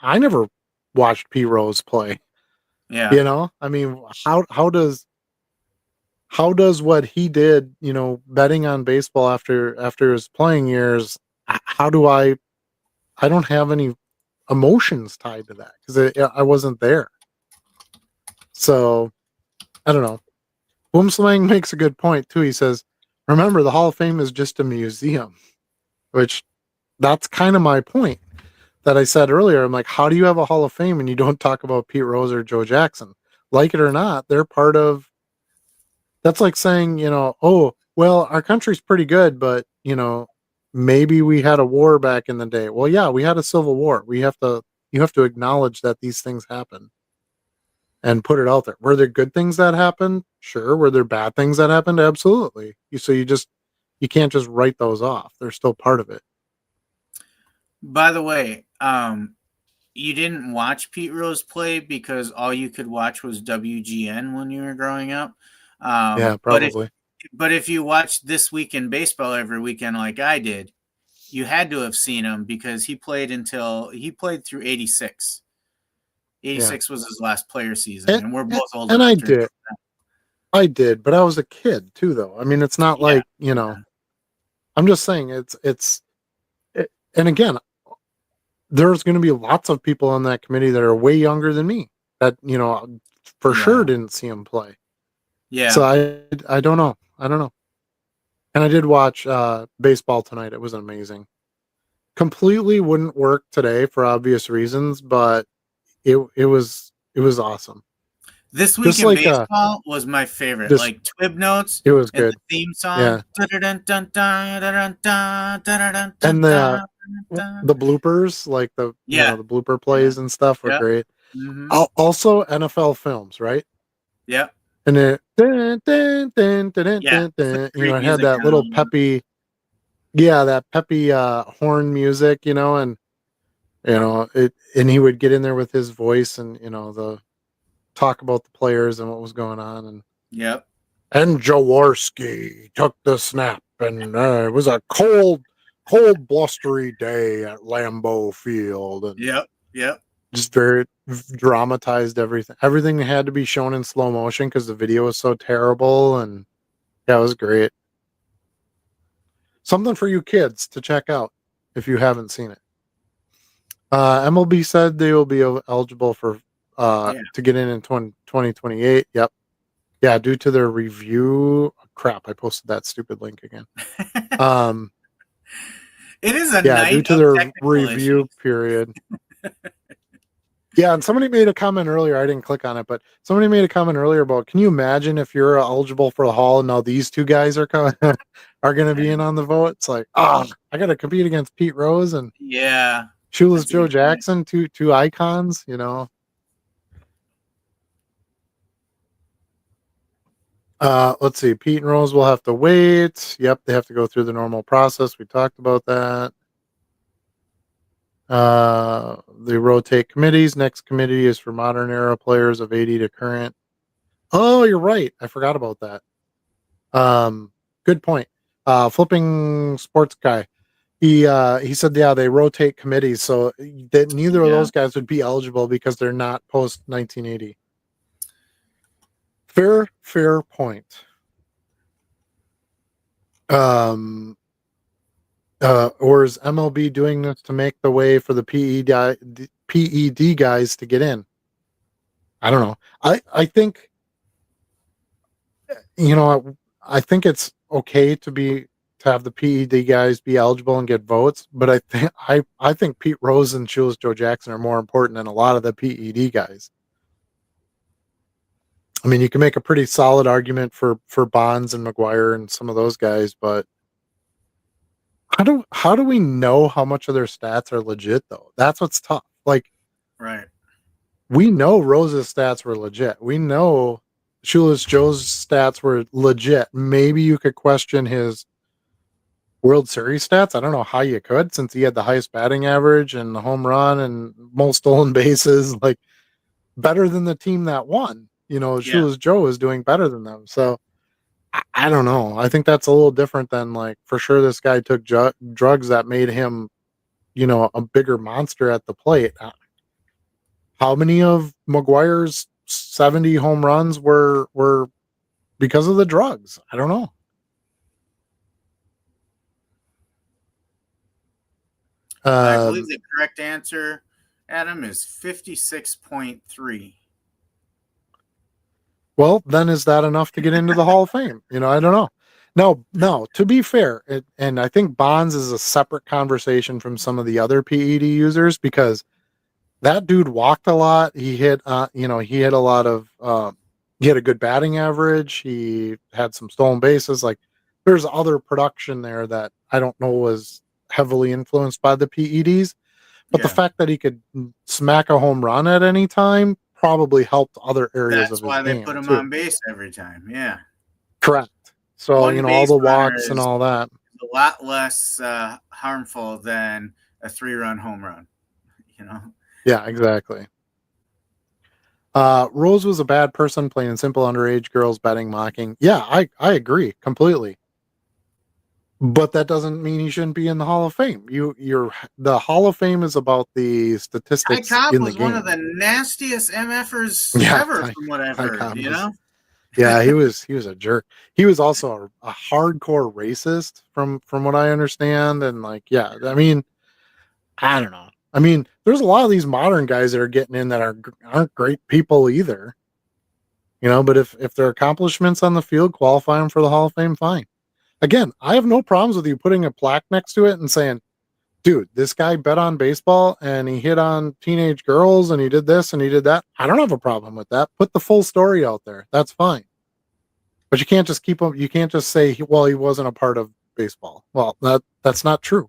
I never watched Pete Rose play. Yeah. You know, I mean, how does what he did, betting on baseball after his playing years, I don't have any emotions tied to that because I wasn't there. So I don't know. Boomslang makes a good point too. He says, remember, the Hall of Fame is just a museum, which that's kind of my point that I said earlier. I'm like, how do you have a Hall of Fame and you don't talk about Pete Rose or Joe Jackson? Like it or not, they're part of. That's like saying, oh, well, our country's pretty good, but, maybe we had a war back in the day. Well, yeah, we had a civil war. You have to acknowledge that these things happen and put it out there. Were there good things that happened? Sure. Were there bad things that happened? Absolutely. You can't just write those off. They're still part of it. By the way, you didn't watch Pete Rose play because all you could watch was WGN when you were growing up. Yeah, probably. But if you watched This Week in Baseball every weekend like I did, you had to have seen him because he played through 86. 86 was his last player season, and we're both old. And I did, but I was a kid too, though. I mean, it's not like, I'm just saying and again, there's going to be lots of people on that committee that are way younger than me that, for sure didn't see him play. Yeah. So I don't know. And I did watch baseball tonight. It was amazing. Completely wouldn't work today for obvious reasons, but it was awesome. This Week in Baseball was my favorite. Like Twib Notes. It was good. The theme song. Yeah. And the bloopers, like the the blooper plays and stuff were great. Mm-hmm. Also NFL films, right? Yeah. And it had that little peppy, that peppy horn music, and and he would get in there with his voice and the talk about the players and what was going on, and Jaworski took the snap, and it was a cold blustery day at Lambeau Field, and just very dramatized everything. Everything had to be shown in slow motion because the video was so terrible, and it was great. Something for you kids to check out if you haven't seen it. MLB said they will be eligible for to get in 2028. Yep. Yeah, due to their review. Crap, I posted that stupid link again. It is a night due to their review period. Yeah, and somebody made a comment earlier. I didn't click on it, but somebody made a comment earlier about, can you imagine if you're eligible for the Hall and now these two guys are going to be in on the vote? It's like, I got to compete against Pete Rose and Shoeless Joe Jackson, two icons, Let's see. Pete and Rose will have to wait. Yep, they have to go through the normal process. We talked about that. They rotate committees. Next committee is for modern era players of 80 to current. Oh, you're right. I forgot about that. Good point. Flipping Sports Guy. He said, they rotate committees, so that neither of those guys would be eligible because they're not post 1980. Fair point. Or is MLB doing this to make the way for the PED guys to get in? I don't know. I think, I think it's okay to have the PED guys be eligible and get votes, but I think Pete Rose and Shoeless Joe Jackson are more important than a lot of the PED guys. I mean, you can make a pretty solid argument for Bonds and McGuire and some of those guys, but how do we know how much of their stats are legit though? That's what's tough. Like, right. We know Rose's stats were legit. We know Shoeless Joe's stats were legit. Maybe you could question his World Series stats. I don't know how you could, since he had the highest batting average and the home run and most stolen bases, like better than the team that won. Shoeless Joe is doing better than them. So I don't know. I think that's a little different than, like, for sure this guy took drugs that made him, a bigger monster at the plate. How many of McGuire's 70 home runs were because of the drugs? I don't know. I believe the correct answer, Adam, is 56.3. Well, then is that enough to get into the Hall of Fame? I don't know. No, to be fair, and I think Bonds is a separate conversation from some of the other PED users, because that dude walked a lot. He hit, he hit a lot of, he had a good batting average. He had some stolen bases. Like, there's other production there that I don't know was heavily influenced by the PEDs. But the fact that he could smack a home run at any time probably helped other areas of his game. That's why they put him on base every time. Yeah. Correct. So, all the walks and all that. A lot less harmful than a 3-run home run, Yeah, exactly. Rose was a bad person, playing simple underage girls, betting, mocking. Yeah, I agree completely. But that doesn't mean he shouldn't be in the Hall of Fame. The Hall of Fame is about the statistics Ty Cobb in the was game. One of the nastiest MFers ever, from what I've heard. Yeah, he was a jerk. He was also a hardcore racist, from what I understand. And I don't know. I mean, there's a lot of these modern guys that are getting in that aren't great people either. But if their accomplishments on the field qualify them for the Hall of Fame, fine. Again, I have no problems with you putting a plaque next to it and saying, dude, this guy bet on baseball and he hit on teenage girls and he did this and he did that. I don't have a problem with that. Put the full story out there. That's fine. But you can't just you can't just say, well, he wasn't a part of baseball. Well, that's not true.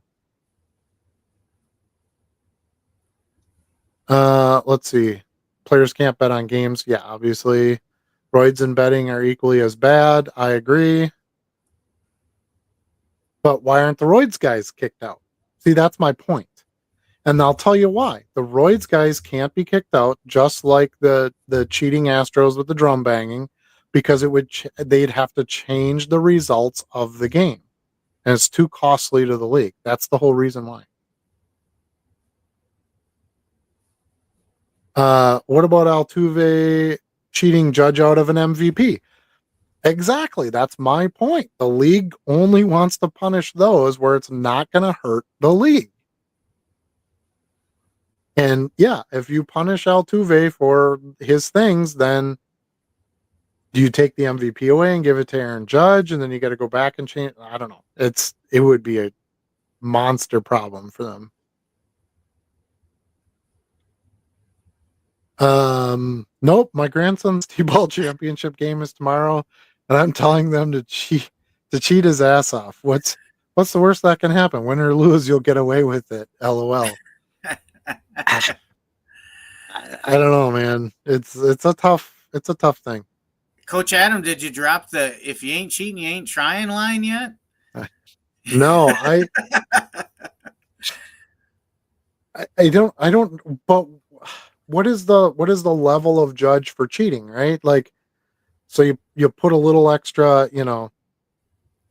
Let's see. Players can't bet on games. Yeah, obviously. Roids and betting are equally as bad. I agree. But why aren't the Roids guys kicked out? See, that's my point. And I'll tell you why. The Roids guys can't be kicked out, just like the cheating Astros with the drum banging, because they'd have to change the results of the game. And it's too costly to the league. That's the whole reason why. What about Altuve cheating Judge out of an MVP? Exactly. That's my point. The league only wants to punish those where it's not going to hurt the league. And yeah, if you punish Altuve for his things, then do you take the MVP away and give it to Aaron Judge, and then you got to go back and change? I don't know. It would be a monster problem for them. Nope. My grandson's T-ball championship game is tomorrow, and I'm telling them to cheat his ass off. What's the worst that can happen? Win or lose, you'll get away with it. LOL. I don't know, man. It's a tough thing. Coach Adam, did you drop the "if you ain't cheating, you ain't trying" line yet? No, I don't. But what is the level of judge for cheating, right? Like, so you put a little extra,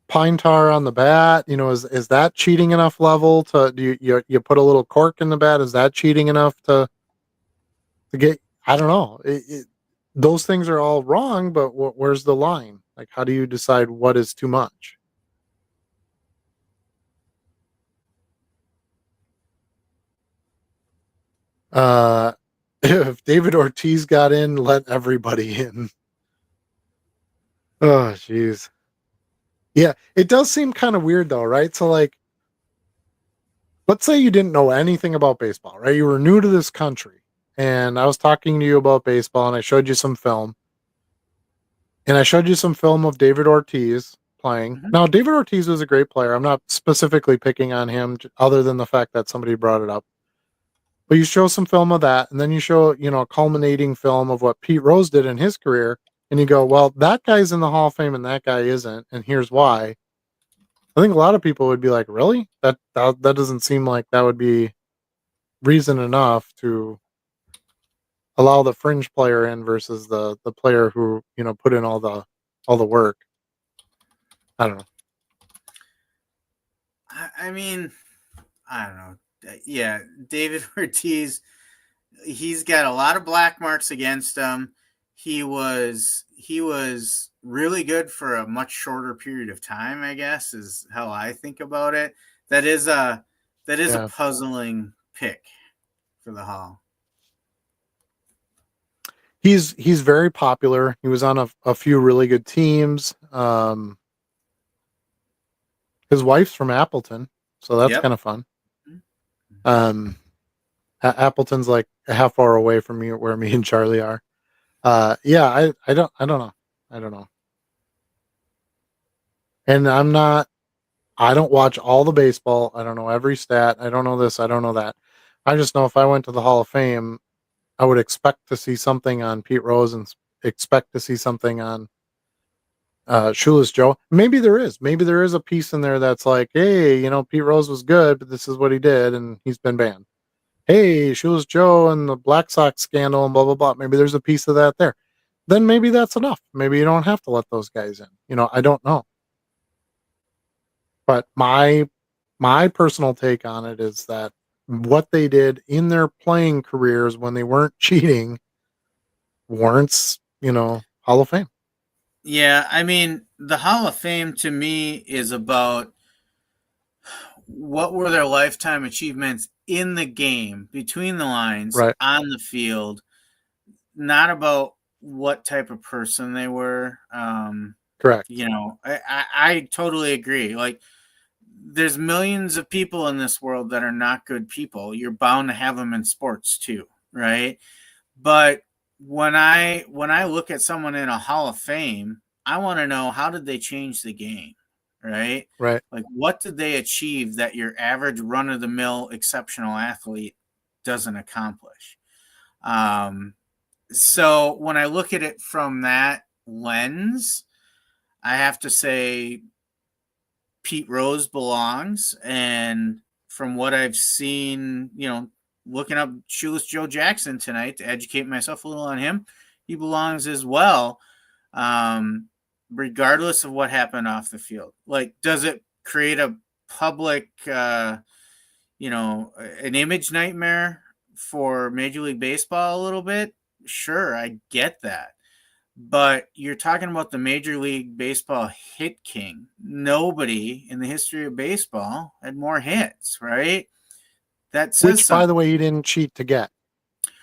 pine tar on the bat. Is that cheating enough level to you put a little cork in the bat? Is that cheating enough to get? I don't know. those things are all wrong, but where's the line? Like, how do you decide what is too much? Uh, if David Ortiz got in, let everybody in. Oh, jeez. Yeah, it does seem kind of weird though, right? So, like, let's say you didn't know anything about baseball, right? You were new to this country, and I was talking to you about baseball, and I showed you some film, and I showed you some film of David Ortiz playing. Mhm. Now, David Ortiz was a great player. I'm not specifically picking on him, other than the fact that somebody brought it up. But you show some film of that, and then you show, a culminating film of what Pete Rose did in his career, and you go, well, that guy's in the Hall of Fame and that guy isn't, and here's why. I think a lot of people would be like, really? That doesn't seem like that would be reason enough to allow the fringe player in versus the player who, put in all the work. I don't know. I mean, I don't know. Yeah, David Ortiz, he's got a lot of black marks against him. He was really good for a much shorter period of time, I guess, is how I think about it. That is a Yeah. puzzling pick for the Hall. He's very popular. He was on a few really good teams. His wife's from Appleton, so that's Yep. kind of fun. Um, Appleton's like a half hour away from me, where me and Charlie are. Yeah, I don't know. I don't know. And I don't watch all the baseball. I don't know every stat. I don't know this. I don't know that. I just know if I went to the Hall of Fame, I would expect to see something on Pete Rose and expect to see something on Shoeless Joe. Maybe there is. Maybe there is a piece in there that's like, hey, Pete Rose was good, but this is what he did, and he's been banned. Hey, Shoeless Joe and the Black Sox scandal and blah blah blah. Maybe there's a piece of that there. Then maybe that's enough. Maybe you don't have to let those guys in. I don't know. But my personal take on it is that what they did in their playing careers when they weren't cheating warrants, Hall of Fame. Yeah, I mean, the Hall of Fame to me is about what were their lifetime achievements in the game, between the lines, Right. on the field, not about what type of person they were. Correct. I totally agree. Like, there's millions of people in this world that are not good people. You're bound to have them in sports too, right? But when I look at someone in a Hall of Fame, I want to know, how did they change the game, right? Right. Like, what did they achieve that your average run of the mill exceptional athlete doesn't accomplish? So when I look at it from that lens, I have to say Pete Rose belongs. And from what I've seen, looking up Shoeless Joe Jackson tonight to educate myself a little on him, he belongs as well, regardless of what happened off the field. Like, does it create a public, an image nightmare for Major League Baseball a little bit? Sure, I get that. But you're talking about the Major League Baseball hit king. Nobody in the history of baseball had more hits, right? That says Which, by the something. way, he didn't cheat to get.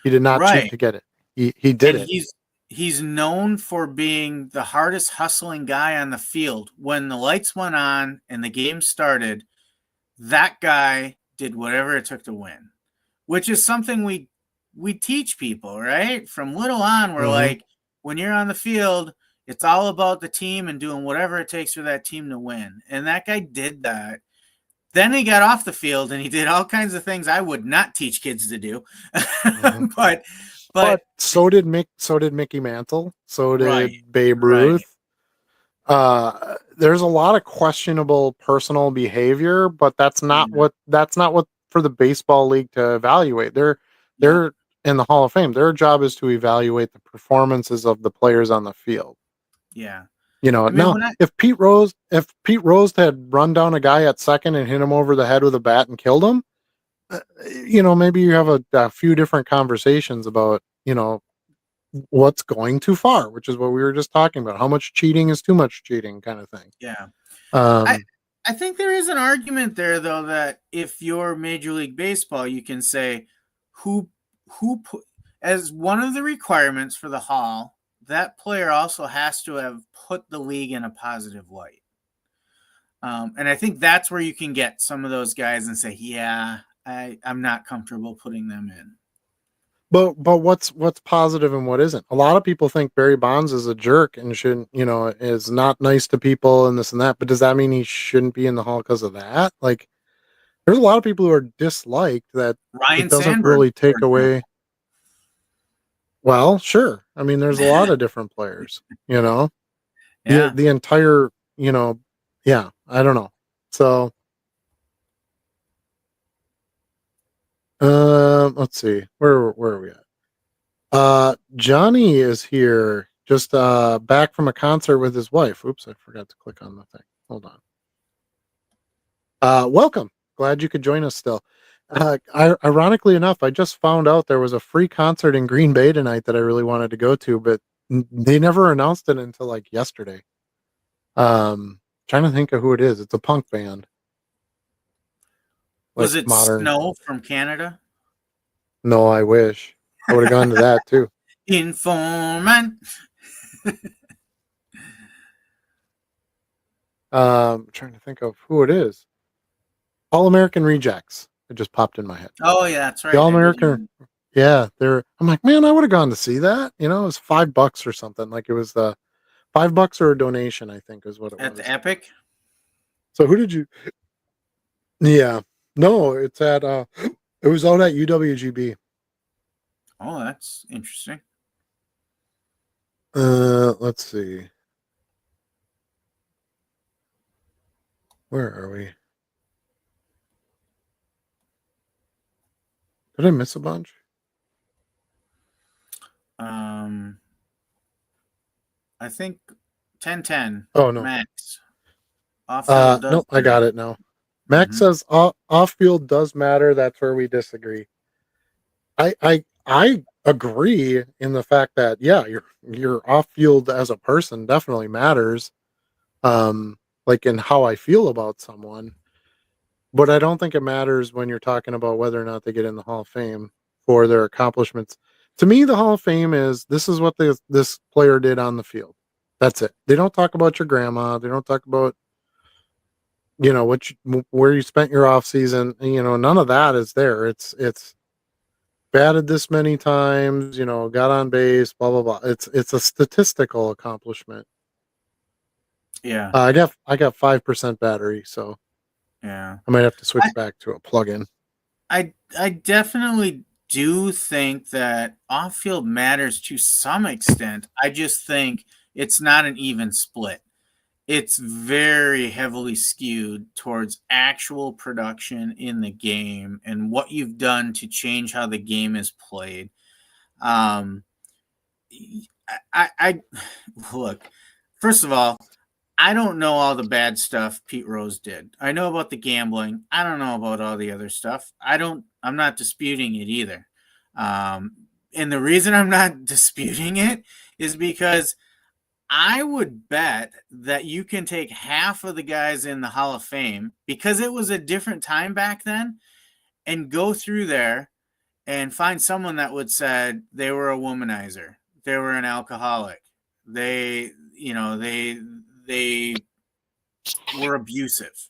He did not cheat Right. to get it. He did And it. he's known for being the hardest hustling guy on the field. When the lights went on and the game started, that guy did whatever it took to win, which is something we teach people, right? From little on, we're Hmm. like, when you're on the field, it's all about the team and doing whatever it takes for that team to win. And that guy did that. Then he got off the field and he did all kinds of things I would not teach kids to do. Hmm. but But but so did Mickey Mantle. So right, did Babe right. Ruth. There's a lot of questionable personal behavior, but that's not Yeah. what for the baseball league to evaluate. Yep. They're in the Hall of Fame. Their job is to evaluate the performances of the players on the field. Yeah. I mean, Now when I if Pete Rose had run down a guy at second and hit him over the head with a bat and killed him, maybe you have a few different conversations about, what's going too far, which is what we were just talking about. How much cheating is too much cheating, kind of thing. Yeah. Um, I think there is an argument there, though, that if you're Major League Baseball, you can say who put as one of the requirements for the Hall, that player also has to have put the league in a positive light. And I think that's where you can get some of those guys and say, yeah, I'm not comfortable putting them in. but what's positive and what isn't? A lot of people think Barry Bonds is a jerk and shouldn't, is not nice to people and this and that. But does that mean he shouldn't be in the Hall because of that? Like, there's a lot of people who are disliked that Ryan it doesn't Sandberg, really take away. Well, sure. I mean, there's a lot of different players, Yeah. the entire, yeah, I don't know. So, let's see, where are we at? Johnny is here, just back from a concert with his wife. Oops, I forgot to click on the thing. Hold on. Welcome. Glad you could join us still. Ironically enough, I just found out there was a free concert in Green Bay tonight that I really wanted to go to, but they never announced it until like yesterday. Trying to think of who it is. It's a punk band. Was Like it modern. Snow from Canada? No, I wish. I would have gone to that too. Informant. Trying to think of who it is. All American Rejects. It just popped in my head. Oh yeah, that's right. The All American. Yeah, I'm like, man, I would have gone to see that. It was $5 or something. Like it was the $5 or a donation, I think is what it was. At the Epic. So who did you? Yeah, no, it's at. It was out at UWGB. Oh, that's interesting. Let's see. Where are we? Did I miss a bunch? I think 10-10. Oh no, Max. no, I got it now. Max says off field does matter. That's where we disagree. I agree in the fact that your off field as a person definitely matters. Like in how I feel about someone. But I don't think it matters when you're talking about whether or not they get in the Hall of Fame for their accomplishments. To me, the Hall of Fame this is what this player did on the field. That's it. They don't talk about your grandma. They don't talk about where you spent your off season. None of that is there. It's batted this many times. Got on base. Blah blah blah. It's a statistical accomplishment. Yeah. I got 5% battery, so. Yeah. I might have to switch back to a plug-in. I definitely do think that off-field matters to some extent. I just think it's not an even split. It's very heavily skewed towards actual production in the game and what you've done to change how the game is played. I look, first of all, I don't know all the bad stuff Pete Rose did. I know about the gambling. I don't know about all the other stuff. I'm not disputing it either. And the reason I'm not disputing it is because I would bet that you can take half of the guys in the Hall of Fame, because it was a different time back then, and go through there and find someone that would say they were a womanizer. They were an alcoholic. They were abusive,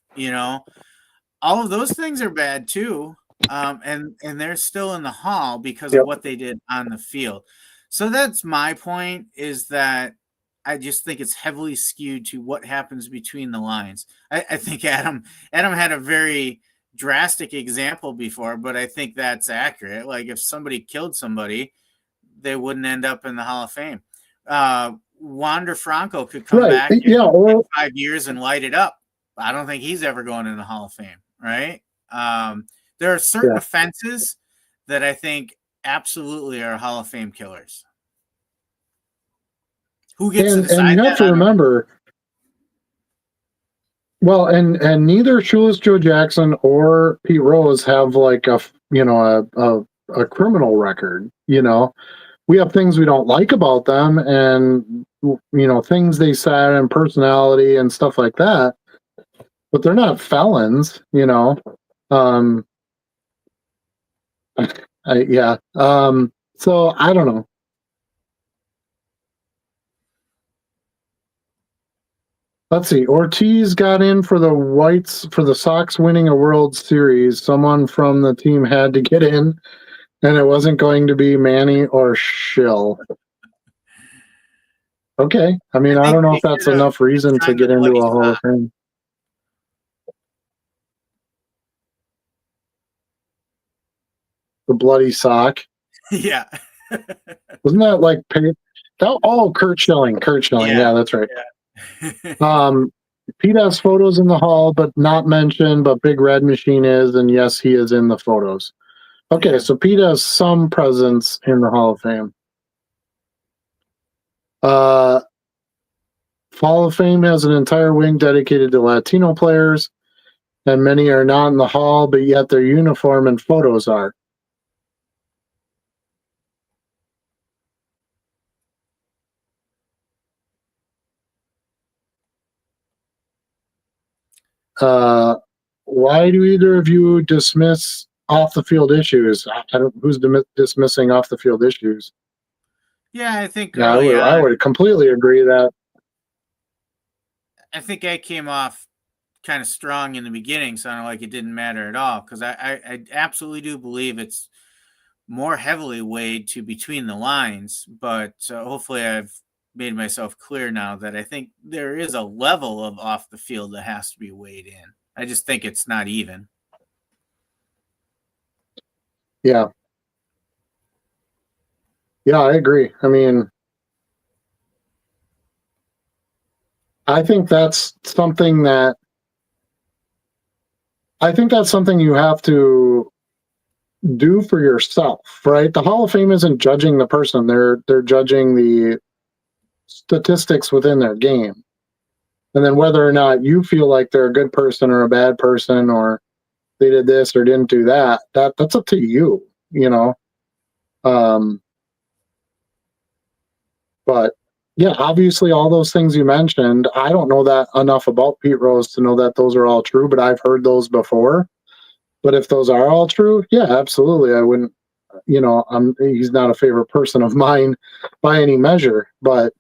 all of those things are bad too. And they're still in the Hall because of what they did on the field. So that's my point, is that I just think it's heavily skewed to what happens between the lines. I think Adam had a very drastic example before, but I think that's accurate. Like if somebody killed somebody, they wouldn't end up in the Hall of Fame. Wander Franco could come back in 5 years and light it up. I don't think he's ever going in the Hall of Fame, right? There are certain offenses that I think absolutely are Hall of Fame killers. Who gets to decide? And you have to remember, well, and neither Shoeless Joe Jackson or Pete Rose have like a criminal record, we have things we don't like about them, and things they said and personality and stuff like that. But they're not felons, Um, yeah. So I don't know. Let's see. Ortiz got in for the Whites for the Sox winning a World Series. Someone from the team had to get in, and it wasn't going to be Manny or Schill. Okay. I mean, I don't know if that's enough reason to get into a Hall of Fame. The bloody sock. Yeah. Wasn't that like Curt Schilling. Curt Schilling. Yeah, that's right. Yeah. Pete has photos in the hall, but not mentioned, but Big Red Machine is, and yes, he is in the photos. Okay, yeah. So Pete has some presence in the Hall of Fame. Hall of Fame has an entire wing dedicated to Latino players, and many are not in the hall, but yet their uniform and photos are. Why do either of you dismiss off the field issues? Who's dismissing off the field issues? Yeah, I think I would completely agree that. I think I came off kind of strong in the beginning, sounding like it didn't matter at all, because I absolutely do believe it's more heavily weighed to between the lines. But hopefully I've made myself clear now that I think there is a level of off the field that has to be weighed in. I just think it's not even. Yeah. Yeah, I agree. I mean, I think that's something you have to do for yourself, right? The Hall of Fame isn't judging the person. They're judging the statistics within their game. And then whether or not you feel like they're a good person or a bad person, or they did this or didn't do that's up to you, But yeah, obviously all those things you mentioned, I don't know that enough about Pete Rose to know that those are all true, but I've heard those before. But if those are all true, yeah, absolutely. I wouldn't, he's not a favorite person of mine by any measure, but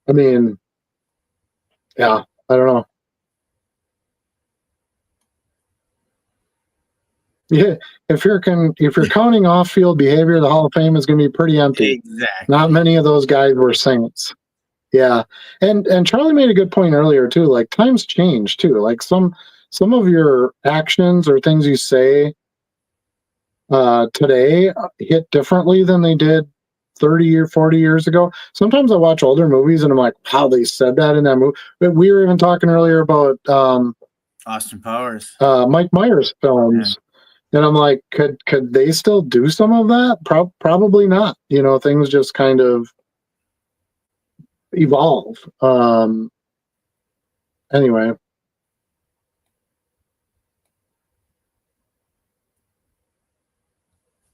I mean, yeah, I don't know. Yeah, if you're counting off-field behavior, the Hall of Fame is going to be pretty empty. Exactly. Not many of those guys were saints. Yeah, and Charlie made a good point earlier too. Like times change too. Like some of your actions or things you say today hit differently than they did 30 or 40 years ago. Sometimes I watch older movies and I'm like, wow, they said that in that movie. But we were even talking earlier about Austin Powers, Mike Myers films. Yeah. And I'm like, could they still do some of that? Probably not. Things just kind of evolve. Anyway.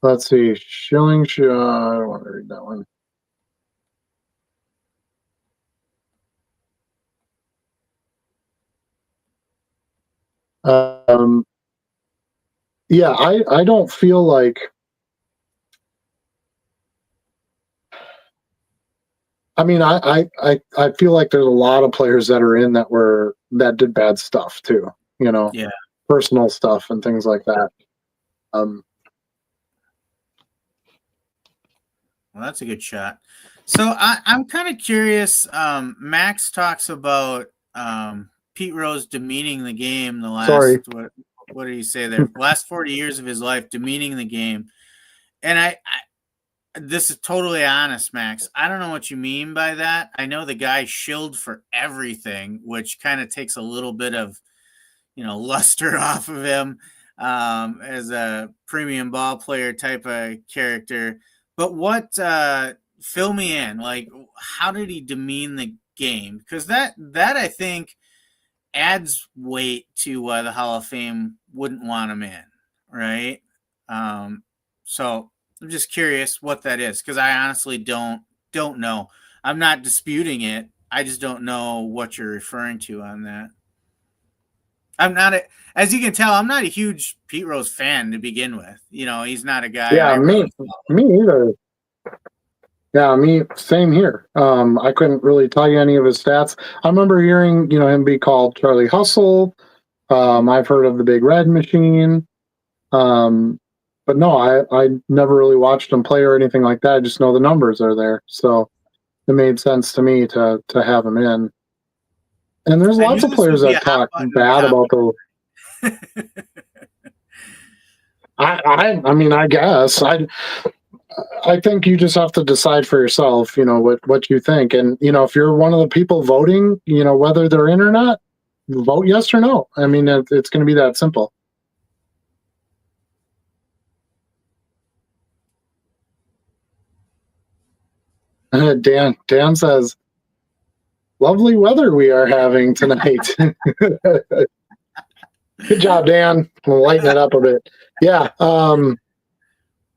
Let's see. Schilling. I don't want to read that one. Yeah, I don't feel like. I mean, I feel like there's a lot of players that are in that did bad stuff too. Yeah, personal stuff and things like that. Well, that's a good shot. So I'm kind of curious. Max talks about Pete Rose demeaning the game the last. What did he say there? Last 40 years of his life, demeaning the game. And I this is totally honest, Max. I don't know what you mean by that. I know the guy shilled for everything, which kind of takes a little bit of, luster off of him as a premium ball player type of character. But what, fill me in, like, how did he demean the game? Because that I think adds weight to the Hall of Fame wouldn't want him in, right? So I'm just curious what that is because I honestly don't know. I'm not disputing it. I just don't know what you're referring to on that. I'm not a, as you can tell, I'm not a huge Pete Rose fan to begin with. You know, he's not a guy I Yeah, me, really follow. me either. Yeah, me, same here. I couldn't really tell you any of his stats. I remember hearing, him be called Charlie Hustle. I've heard of the Big Red Machine. Um, but no, I never really watched him play or anything like that. I just know the numbers are there. So it made sense to me to have him in. And there's I lots knew of this players would be a that hot talk button bad about topic. the. I mean, I guess I think you just have to decide for yourself, what you think. And, if you're one of the people voting, whether they're in or not, vote yes or no. I mean, it's going to be that simple. Dan says, lovely weather we are having tonight. Good job, Dan. We'll lighten it up a bit. Yeah.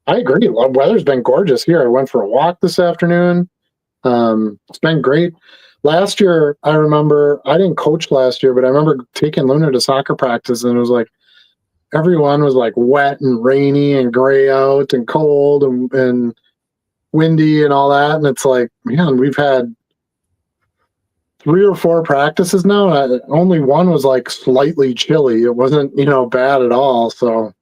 I agree. The weather's been gorgeous here. I went for a walk this afternoon. It's been great. Last year, I remember I didn't coach last year, but I remember taking Luna to soccer practice, and it was like everyone was like wet and rainy and gray out and cold and windy and all that. And it's like, man, we've had 3 or 4 practices now. And only one was like slightly chilly. It wasn't, bad at all. So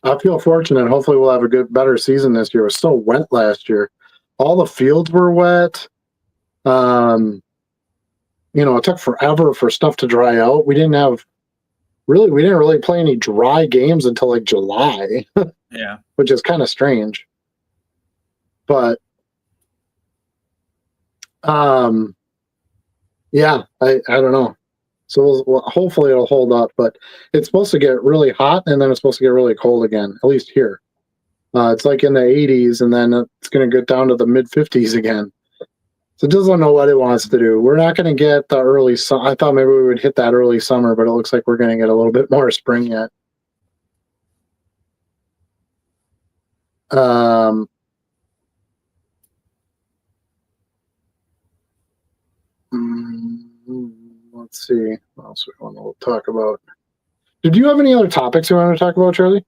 I feel fortunate. Hopefully, we'll have a better season this year. It was so wet last year. All the fields were wet. Um, it took forever for stuff to dry out. We didn't really play any dry games until like July. Yeah. Which is kind of strange. But yeah, I don't know. So hopefully it'll hold up, but it's supposed to get really hot and then it's supposed to get really cold again, at least here. It's like in the 80s and then it's going to get down to the mid 50s again. So it doesn't know what it wants to do. We're not going to get the early summer. I thought maybe we would hit that early summer, but it looks like we're going to get a little bit more spring yet. Let's see what else we want to talk about. Did you have any other topics you want to talk about, Charlie?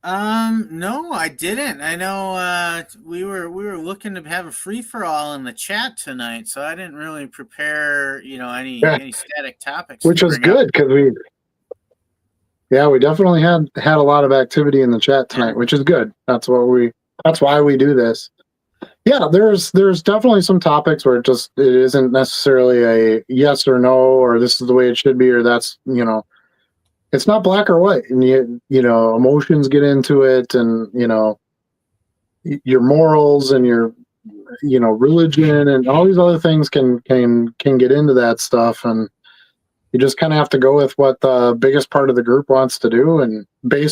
No, I didn't. I know we were looking to have a free for all in the chat tonight, so I didn't really prepare, any static topics. Which was good because we definitely had a lot of activity in the chat tonight, which is good. That's why we do this. Yeah, there's definitely some topics where it isn't necessarily a yes or no, or this is the way it should be, or that's, it's not black or white, and emotions get into it, and your morals and your religion and all these other things can get into that stuff, and you just kind of have to go with what the biggest part of the group wants to do. And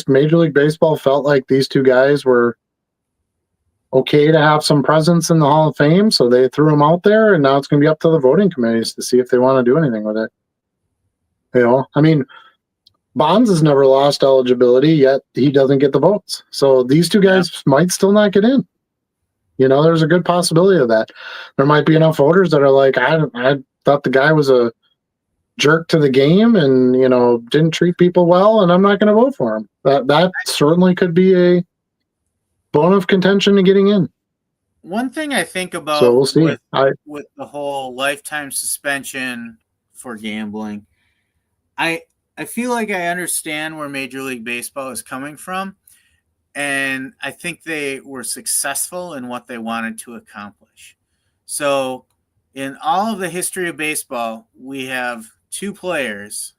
Major League Baseball felt like these two guys were okay to have some presence in the Hall of Fame, so they threw them out there, and now it's going to be up to the voting committees to see if they want to do anything with it. I mean, Bonds has never lost eligibility, yet he doesn't get the votes. So these two guys might still not get in. There's a good possibility of that. There might be enough voters that are like, I thought the guy was a jerk to the game and, didn't treat people well, and I'm not going to vote for him. That certainly could be a bone of contention to getting in. One thing I think about so we'll see. With the whole lifetime suspension for gambling, I feel like I understand where Major League Baseball is coming from, and I think they were successful in what they wanted to accomplish. So in all of the history of baseball, we have 2 players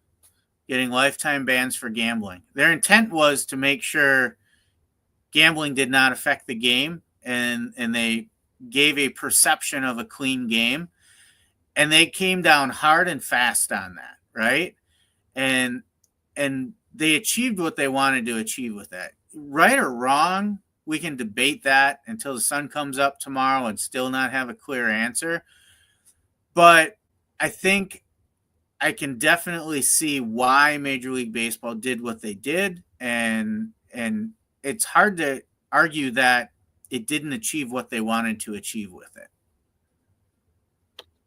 getting lifetime bans for gambling. Their intent was to make sure gambling did not affect the game, and they gave a perception of a clean game, and they came down hard and fast on that, right? And they achieved what they wanted to achieve with that. Right or wrong, we can debate that until the sun comes up tomorrow and still not have a clear answer. But I think I can definitely see why Major League Baseball did what they did, and it's hard to argue that it didn't achieve what they wanted to achieve with it.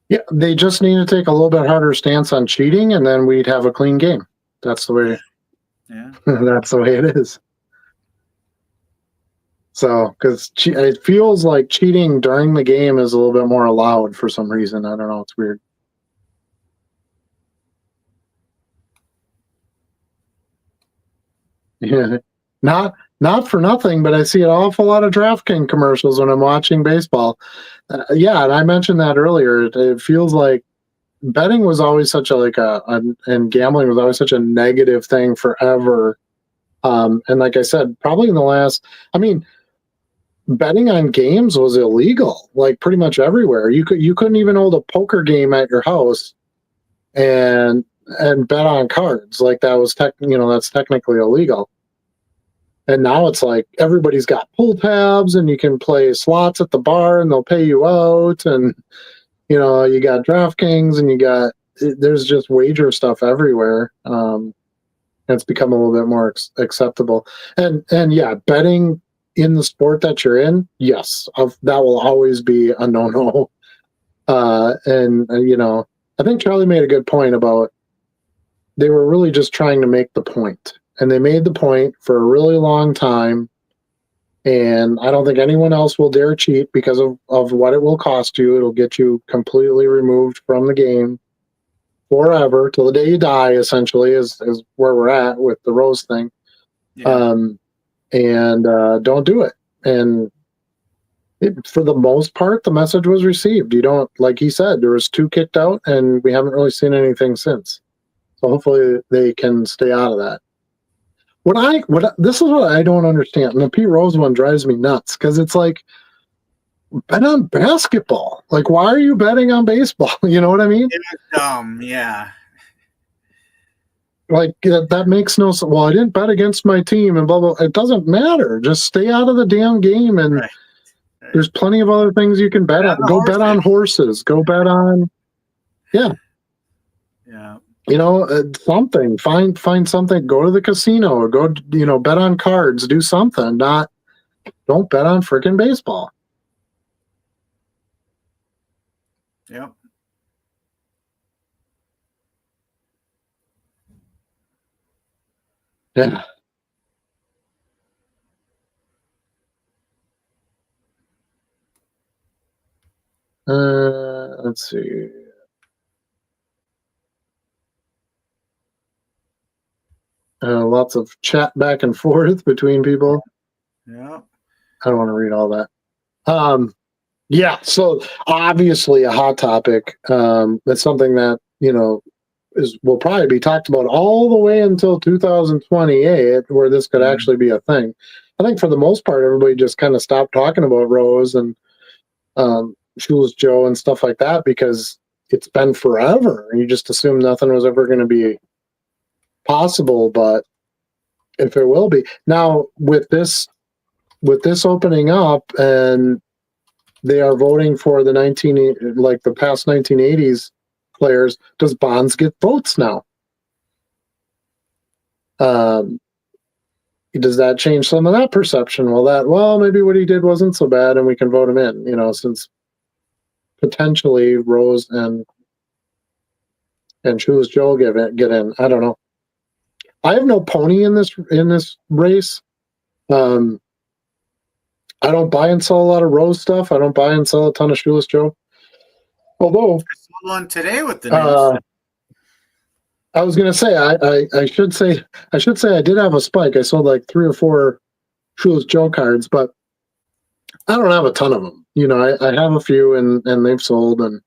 Yeah, they just need to take a little bit harder stance on cheating, and then we'd have a clean game. That's the way. Yeah. That's the way it is. So, because it feels like cheating during the game is a little bit more allowed for some reason. I don't know. It's weird. Yeah, not for nothing, but I see an awful lot of DraftKings commercials when I'm watching baseball. Yeah, and I mentioned that earlier. It feels like betting was always such and gambling was always such a negative thing forever. And like I said, probably in the last, I mean, betting on games was illegal, like pretty much everywhere. You couldn't even hold a poker game at your house and bet on cards. Like that was that's technically illegal. And now it's like everybody's got pull tabs and you can play slots at the bar and they'll pay you out. And, you got DraftKings and there's just wager stuff everywhere. It's become a little bit more acceptable. And yeah, betting in the sport that you're in, yes, that will always be a no-no. I think Charlie made a good point about they were really just trying to make the point. And they made the point for a really long time. And I don't think anyone else will dare cheat because of what it will cost you. It'll get you completely removed from the game forever till the day you die, essentially, is where we're at with the Rose thing. Yeah. Don't do it. And for the most part, the message was received. You don't, like he said, there was 2 kicked out, and we haven't really seen anything since. So hopefully they can stay out of that. This is what I don't understand. And the Pete Rose one drives me nuts because it's like, bet on basketball. Like, why are you betting on baseball? You know what I mean? It's dumb, yeah. Like that makes no sense. Well, I didn't bet against my team and blah blah. It doesn't matter. Just stay out of the damn game. And right. There's plenty of other things you can bet on. Go bet on horses. Go bet on. Yeah. Yeah. Something. Find something. Go to the casino or go. Bet on cards. Do something. Don't bet on freaking baseball. Yep. Yeah. Let's see. Lots of chat back and forth between people. Yeah. I don't want to read all that. Yeah. So obviously a hot topic. It's something that, will probably be talked about all the way until 2028, where this could actually be a thing. I think for the most part, everybody just kind of stopped talking about Rose and Shoeless Joe and stuff like that because it's been forever. And you just assume nothing was ever going to be possible, but if it will be. Now, with this opening up and they are voting for the past 1980s players, does Bonds get votes now? Does that change some of that perception? Well, maybe what he did wasn't so bad and we can vote him in, since potentially Rose and Shoeless Joe get in. I don't know. I have no pony in this race. I don't buy and sell a lot of Rose stuff. I don't buy and sell a ton of Shoeless Joe. Although I saw one today with the news. I was going to say I should say I did have a spike. I sold like 3 or 4 Shoeless Joe cards, but I don't have a ton of them. I have a few and they've sold and.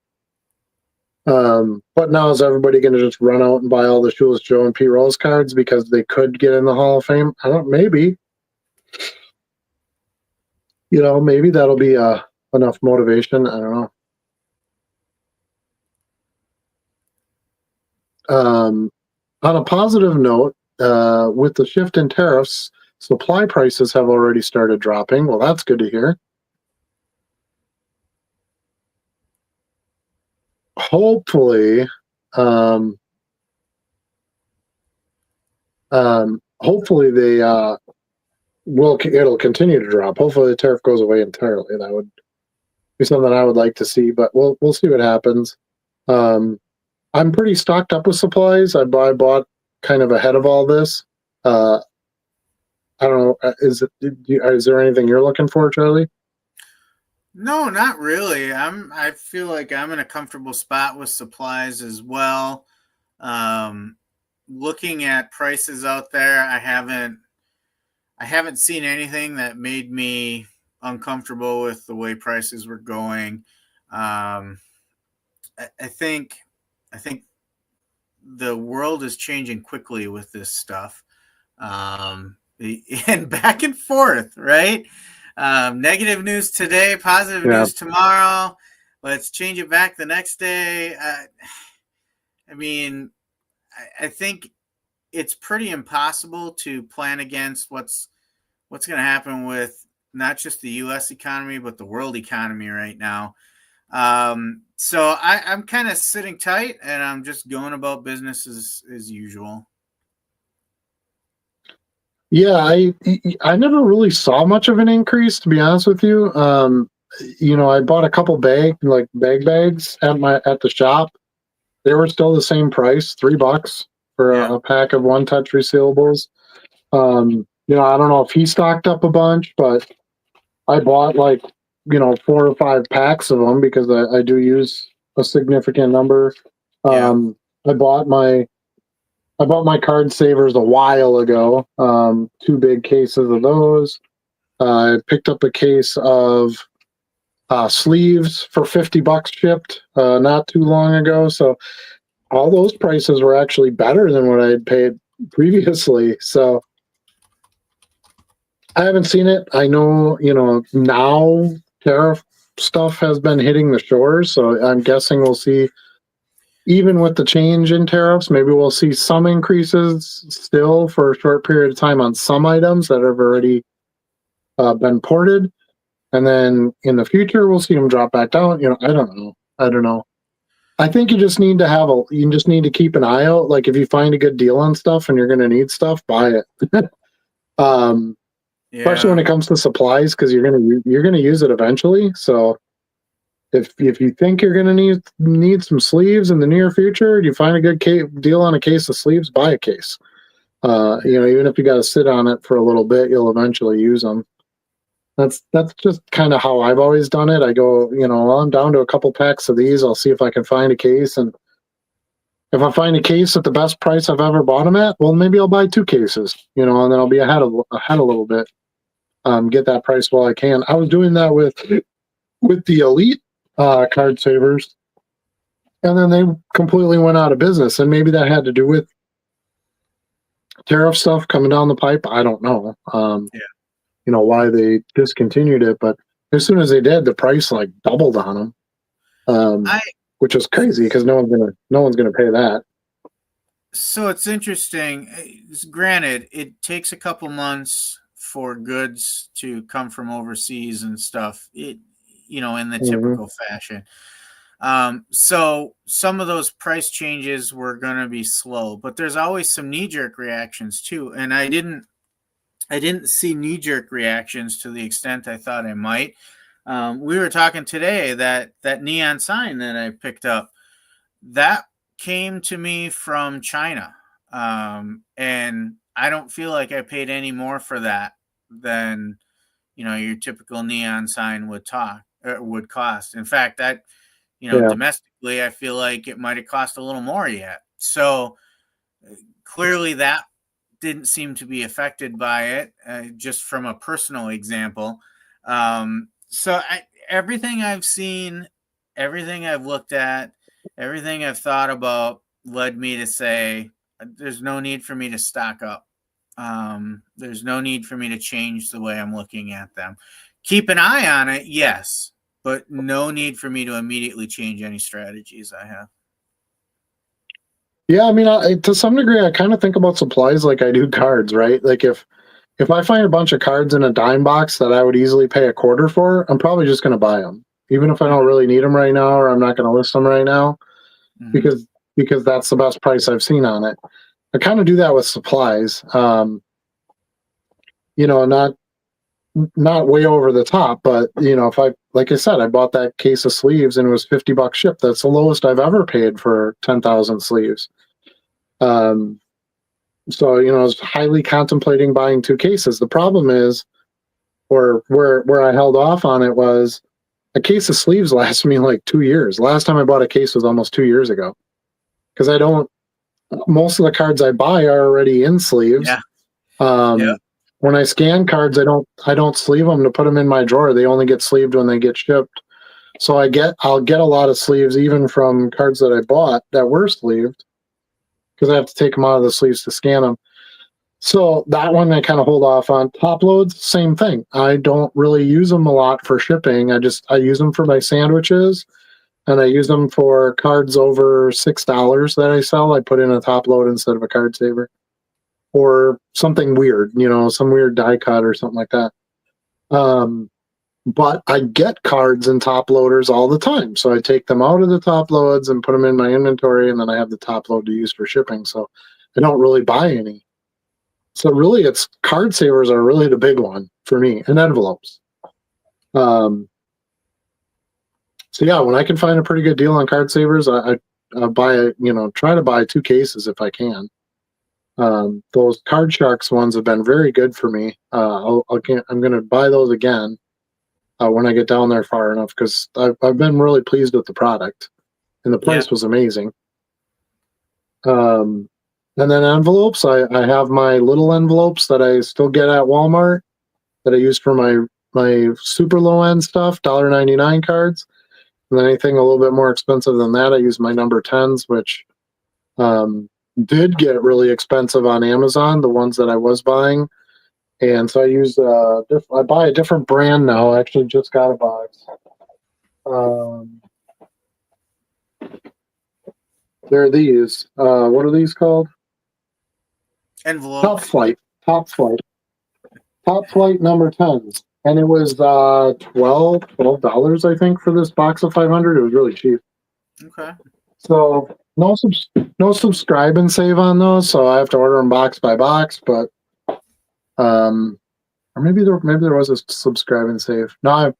But now is everybody going to just run out and buy all the Shoeless Joe and Pete Rose cards because they could get in the Hall of Fame? I don't. Maybe. Maybe that'll be enough motivation. I don't know. On a positive note, with the shift in tariffs, supply prices have already started dropping. Well, that's good to hear. Hopefully, hopefully it'll continue to drop. Hopefully, the tariff goes away entirely. That would be something I would like to see, but we'll see what happens. I'm pretty stocked up with supplies. I bought kind of ahead of all this. I don't know. Is there anything you're looking for, Charlie? No, not really. I feel like I'm in a comfortable spot with supplies as well. Looking at prices out there, I haven't seen anything that made me uncomfortable with the way prices were going. I think the world is changing quickly with this stuff, and back and forth, right? Negative news today, positive news tomorrow. Let's change it back the next day. I mean, I think it's pretty impossible to plan against what's going to happen with not just the U.S. economy, but the world economy right now. So I'm kind of sitting tight, and I'm just going about business as usual. Yeah, I never really saw much of an increase, to be honest with you. I bought a couple bags at the shop. They were still the same price, $3 for a pack of One Touch resealables. I don't know if he stocked up a bunch, but I bought 4 or 5 packs of them because I do use a significant number. I bought my card savers a while ago. 2 big cases of those. I picked up a case of sleeves for $50 shipped not too long ago. So all those prices were actually better than what I had paid previously. So I haven't seen it. I know, now tariff stuff has been hitting the shores. So I'm guessing we'll see, even with the change in tariffs, maybe we'll see some increases still for a short period of time on some items that have already been ported. And then in the future, we'll see them drop back down. I don't know. I think you just need to keep an eye out. Like if you find a good deal on stuff and you're going to need stuff, buy it. Especially when it comes to supplies, because you're going to use it eventually. So if you think you're going to need some sleeves in the near future, you find a good deal on a case of sleeves, buy a case. Even if you got to sit on it for a little bit, you'll eventually use them. That's just kind of how I've always done it. I go, I'm down to a couple packs of these. I'll see if I can find a case, and if I find a case at the best price I've ever bought them at, well, maybe I'll buy 2 cases. And then I'll be ahead a little bit. Get that price while I can. I was doing that with the Elite card savers, and then they completely went out of business. And maybe that had to do with tariff stuff coming down the pipe. I don't know. Why they discontinued it, but as soon as they did, the price doubled on them, which was crazy because no one's gonna pay that. So it's interesting. Granted, it takes a couple months for goods to come from overseas and stuff. In the typical fashion. So some of those price changes were going to be slow, but there's always some knee-jerk reactions too. And I didn't see knee-jerk reactions to the extent I thought I might. We were talking today that neon sign that I picked up, that came to me from China. And I don't feel like I paid any more for that than, your typical neon sign would cost. In fact, that, domestically, I feel like it might have cost a little more yet. So clearly that didn't seem to be affected by it, just from a personal example. So everything I've seen, everything I've looked at, everything I've thought about led me to say there's no need for me to stock up. There's no need for me to change the way I'm looking at them. Keep an eye on it, yes, but no need for me to immediately change any strategies I have. Yeah, I mean, to some degree, I kind of think about supplies like I do cards, right? Like if I find a bunch of cards in a dime box that I would easily pay $0.25 for, I'm probably just going to buy them, even if I don't really need them right now, or I'm not going to list them right now, because that's the best price I've seen on it. I kind of do that with supplies. not way over the top, but if like I said, I bought that case of sleeves and it was $50 shipped. That's the lowest I've ever paid for 10,000 sleeves. So, I was highly contemplating buying 2 cases. The problem is, or where I held off on it was, a case of sleeves lasts me like 2 years. Last time I bought a case was almost 2 years ago. Because most of the cards I buy are already in sleeves. Yeah. When I scan cards, I don't sleeve them to put them in my drawer. They only get sleeved when they get shipped. So I'll get a lot of sleeves even from cards that I bought that were sleeved, because I have to take them out of the sleeves to scan them. So that one I kind of hold off on. Top loads, same thing. I don't really use them a lot for shipping. I use them for my sandwiches, and I use them for cards over $6 that I sell. I put in a top load instead of a card saver, or something weird, some weird die cut or something like that. But I get cards and top loaders all the time. So I take them out of the top loads and put them in my inventory, and then I have the top load to use for shipping. So I don't really buy any. So really, it's card savers are really the big one for me, and envelopes. So yeah, when I can find a pretty good deal on card savers, I buy try to buy 2 cases if I can. Those Card Sharks ones have been very good for me. I'm going to buy those again when I get down there far enough, because I've been really pleased with the product, and the price was amazing. And then envelopes, I have my little envelopes that I still get at Walmart that I use for my super low end stuff, $1.99 cards. And then anything a little bit more expensive than that, I use my number 10s, which did get really expensive on Amazon, the ones that I was buying. And so I buy a different brand now. I actually just got a box. They're these. What are these called? Envelope. Top Flight number 10s. And it was $12, I think, for this box of 500. It was really cheap. Okay. So no subscribe and save on those, so I have to order them box by box. But or maybe there was a subscribe and save. No,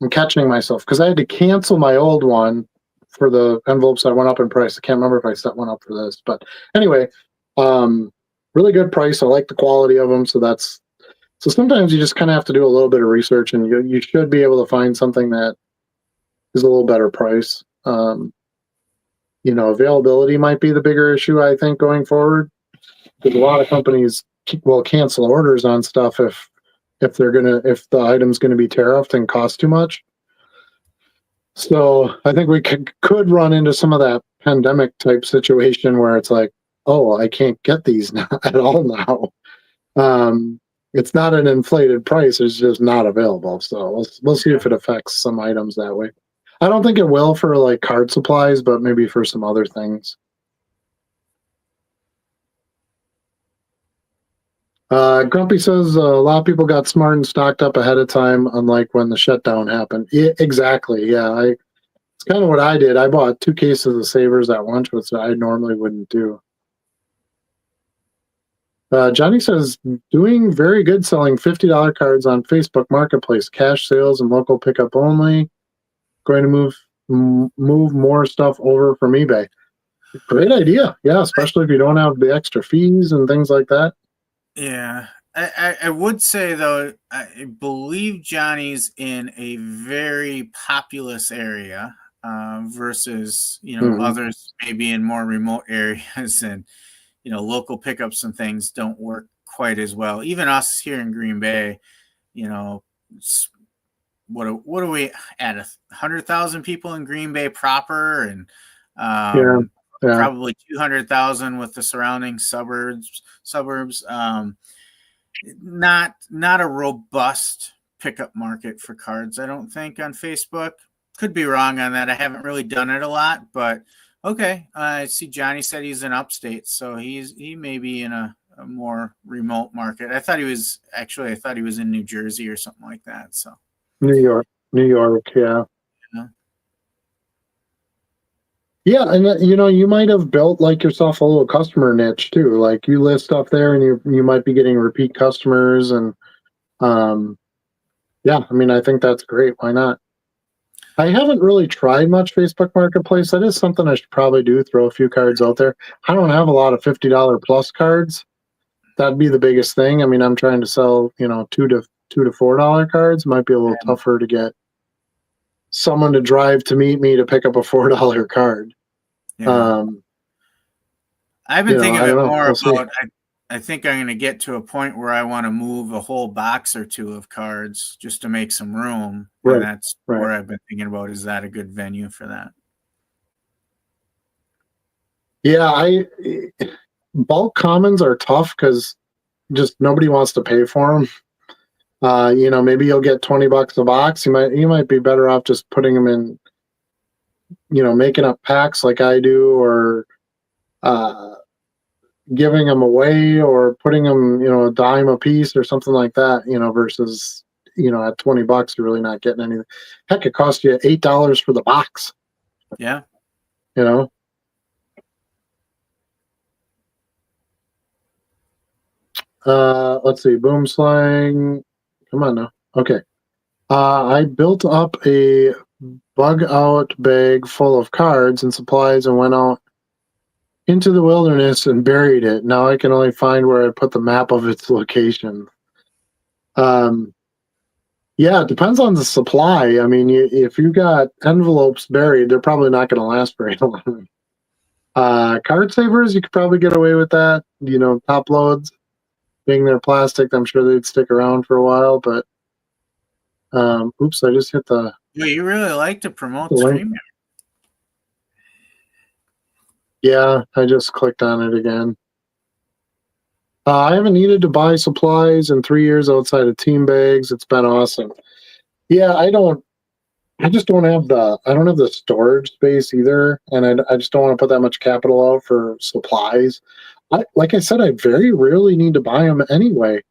I'm catching myself, because I had to cancel my old one for the envelopes that went up in price. I can't remember if I set one up for this, but anyway, really good price. I like the quality of them. So sometimes you just kind of have to do a little bit of research, and you should be able to find something that is a little better price. Availability might be the bigger issue, I think, going forward, because a lot of companies will cancel orders on stuff if the item's gonna be tariffed and cost too much. So I think we could run into some of that pandemic type situation where it's like, oh, I can't get these now at all now. It's not an inflated price; it's just not available. So we'll see if it affects some items that way. I don't think it will for like card supplies, but maybe for some other things. Grumpy says a lot of people got smart and stocked up ahead of time, unlike when the shutdown happened. Yeah, exactly. Yeah, it's kind of what I did. I bought 2 cases of savers at once, which I normally wouldn't do. Johnny says, doing very good selling $50 cards on Facebook Marketplace, cash sales and local pickup only. Going to move more stuff over from eBay. Great idea. Yeah, especially if you don't have the extra fees and things like that. Yeah. I would say, though, I believe Johnny's in a very populous area versus, others maybe in more remote areas, and, local pickups and things don't work quite as well. Even us here in Green Bay, what are we at, 100,000 people in Green Bay proper, and probably 200,000 with the surrounding suburbs. Not a robust pickup market for cards, I don't think, on Facebook. Could be wrong on that. I haven't really done it a lot, but okay. I see Johnny said he's in upstate, so he may be in a more remote market. I thought he was in New Jersey or something like that. So New York, yeah. Yeah, and you might have built like yourself a little customer niche too. Like you list stuff there, and you might be getting repeat customers, and um, yeah, I mean, I think that's great. Why not? I haven't really tried much Facebook Marketplace. That is something I should probably do. Throw a few cards out there. I don't have a lot of $50 plus cards. That'd be the biggest thing. I mean, I'm trying to sell, $2 to $4 cards. Might be a little tougher to get someone to drive to meet me to pick up a $4 card. Yeah. I've been thinking I of it don't know. more We'll see. about. I think I'm going to get to a point where I want to move a whole box or two of cards just to make some room. Right, And that's right. where I've been thinking about. Is that a good venue for that? Yeah, bulk commons are tough because just nobody wants to pay for them. Maybe you'll get $20 a box. You might be better off just putting them in, making up packs like I do, or giving them away, or putting them, a dime a piece or something like that. Versus at $20, you're really not getting anything. Heck, it costs you $8 for the box. Yeah. Let's see. Boom Slang. Come on now. Okay. I built up a bug out bag full of cards and supplies and went out into the wilderness and buried it. Now I can only find where I put the map of its location. Yeah, it depends on the supply. I mean, if you got envelopes buried, they're probably not going to last very long. Card savers, you could probably get away with that. Top loads, being they're plastic, I'm sure they'd stick around for a while. But oops, I just hit the. Well, you really like to promote StreamYard. Yeah, I just clicked on it again. I haven't needed to buy supplies in 3 years outside of team bags. It's been awesome. Yeah, I just don't have the storage space either, and I just don't want to put that much capital out for supplies. Like I said, I very rarely need to buy them anyway.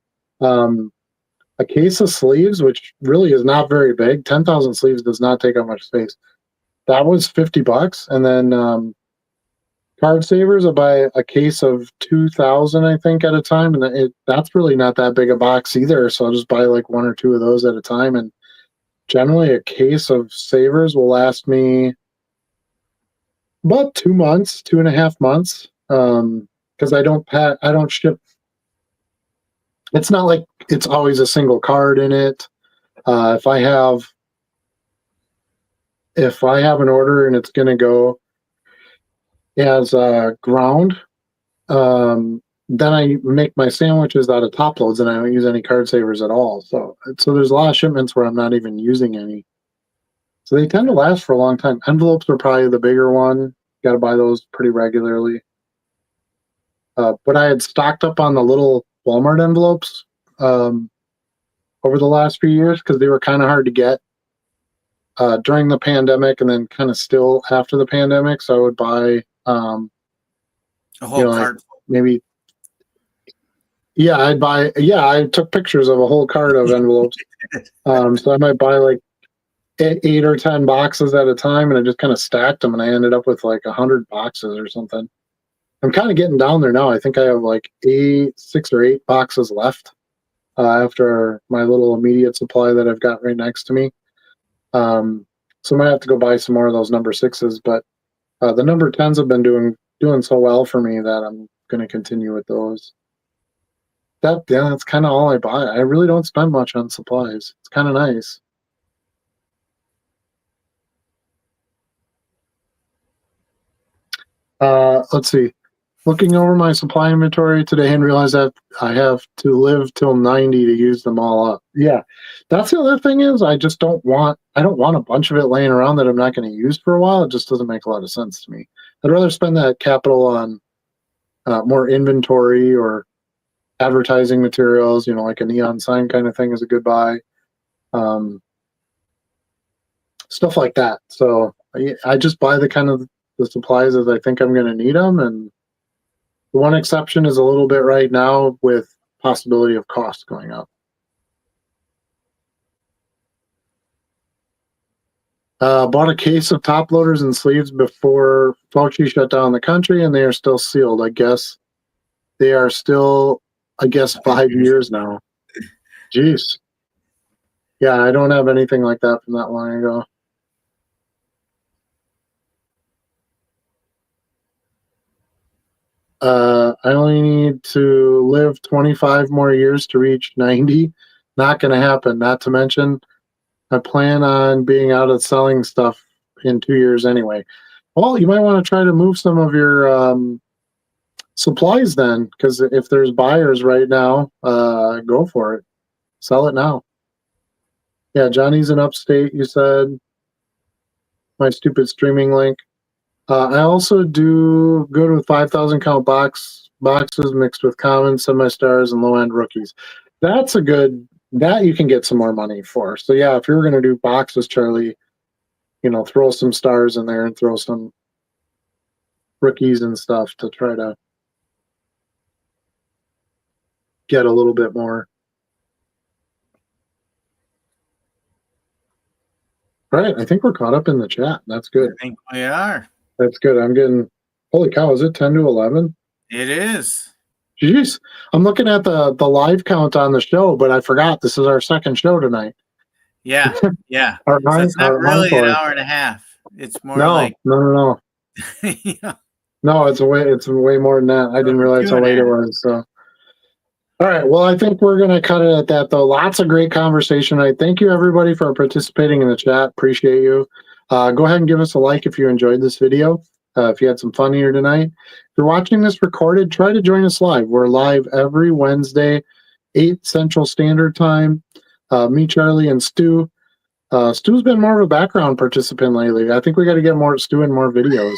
A case of sleeves, which really is not very big, 10,000 sleeves does not take up much space. That was $50, and then card savers, I buy a case of 2,000, I think, at a time, and that's really not that big a box either. So I'll just buy like one or two of those at a time, and generally a case of savers will last me about 2 months, 2.5 months, because I don't ship. It's not like it's always a single card in it. If I have an order and it's going to go as ground, then I make my sandwiches out of top loads, and I don't use any card savers at all. So there's a lot of shipments where I'm not even using any. So they tend to last for a long time. Envelopes are probably the bigger one. Got to buy those pretty regularly. But I had stocked up on the little Walmart envelopes over the last few years because they were kind of hard to get during the pandemic, and then kind of still after the pandemic. So I would buy a whole cart, maybe. Yeah, I took pictures of a whole cart of envelopes. So I might buy like 8 or 10 boxes at a time, and I just kind of stacked them, and I ended up with like 100 boxes or something. I'm kind of getting down there now. I think I have like 6 or 8 boxes left after my little immediate supply that I've got right next to me. So I might have to go buy some more of those number 6s, but the number 10s have been doing so well for me that I'm going to continue with those. That's kind of all I buy. I really don't spend much on supplies. It's kind of nice. Let's see. Looking over my supply inventory today and realized that I have to live till 90 to use them all up. Yeah, that's the other thing is I don't want a bunch of it laying around that I'm not going to use for a while. It just doesn't make a lot of sense to me. I'd rather spend that capital on more inventory or advertising materials, like a neon sign kind of thing is a good buy. Stuff like that. So I just buy the kind of the supplies as I think I'm going to need them. And the one exception is a little bit right now with possibility of cost going up. Bought a case of top loaders and sleeves before Fauci shut down the country, and they are still sealed. I guess they are still, 5 years now. Jeez. Yeah, I don't have anything like that from that long ago. I only need to live 25 more years to reach 90. Not going to happen. Not to mention, I plan on being out of selling stuff in 2 years anyway. Well, you might want to try to move some of your supplies then, because if there's buyers right now, go for it. Sell it now. Yeah, Johnny's in upstate, you said. My stupid streaming link. I also do good with 5,000 count boxes mixed with common, semi-stars, and low-end rookies. That's a good, that you can get some more money for. So yeah, if you're going to do boxes, Charlie, throw some stars in there and throw some rookies and stuff to try to get a little bit more. All right, I think we're caught up in the chat. That's good. I think we are. That's good. I'm getting, holy cow, is it 10 to 11? It is. Jeez. I'm looking at the live count on the show, but I forgot this is our second show tonight. Yeah, yeah. So it's not really an hour and a half. It's more like no. No, it's way more than that. I didn't realize how late it was. So, all right. Well, I think we're gonna cut it at that, though. Lots of great conversation tonight. Thank you, everybody, for participating in the chat. Appreciate you. Go ahead and give us a like if you enjoyed this video. If you had some fun here tonight. If you're watching this recorded, try to join us live. We're live every Wednesday, 8 Central Standard Time. Me, Charlie, and Stu. Stu's been more of a background participant lately. I think we got to get Stu in more videos.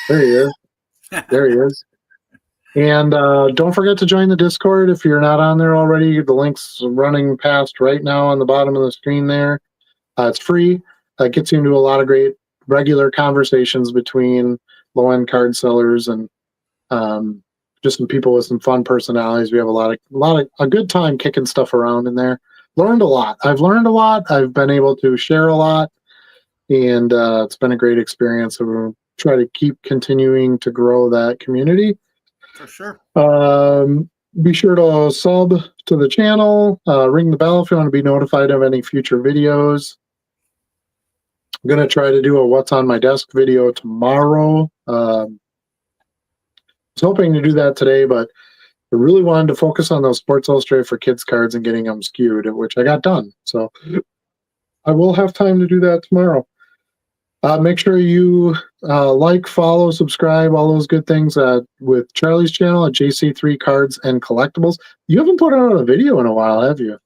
There he is. There he is. And don't forget to join the Discord if you're not on there already. The link's running past right now on the bottom of the screen there. It's free. It gets you into a lot of great regular conversations between low-end card sellers and just some people with some fun personalities. We have a good time kicking stuff around in there. Learned a lot. I've learned a lot. I've been able to share a lot, and it's been a great experience. So we'll try to keep continuing to grow that community. For sure. Be sure to sub to the channel. Ring the bell if you want to be notified of any future videos. I'm going to try to do a what's on my desk video tomorrow. I was hoping to do that today, but I really wanted to focus on those Sports Illustrated for Kids cards and getting them skewed, which I got done. So I will have time to do that tomorrow. Make sure you like, follow, subscribe, all those good things with Charlie's channel at JC3 Cards and Collectibles. You haven't put out a video in a while, have you?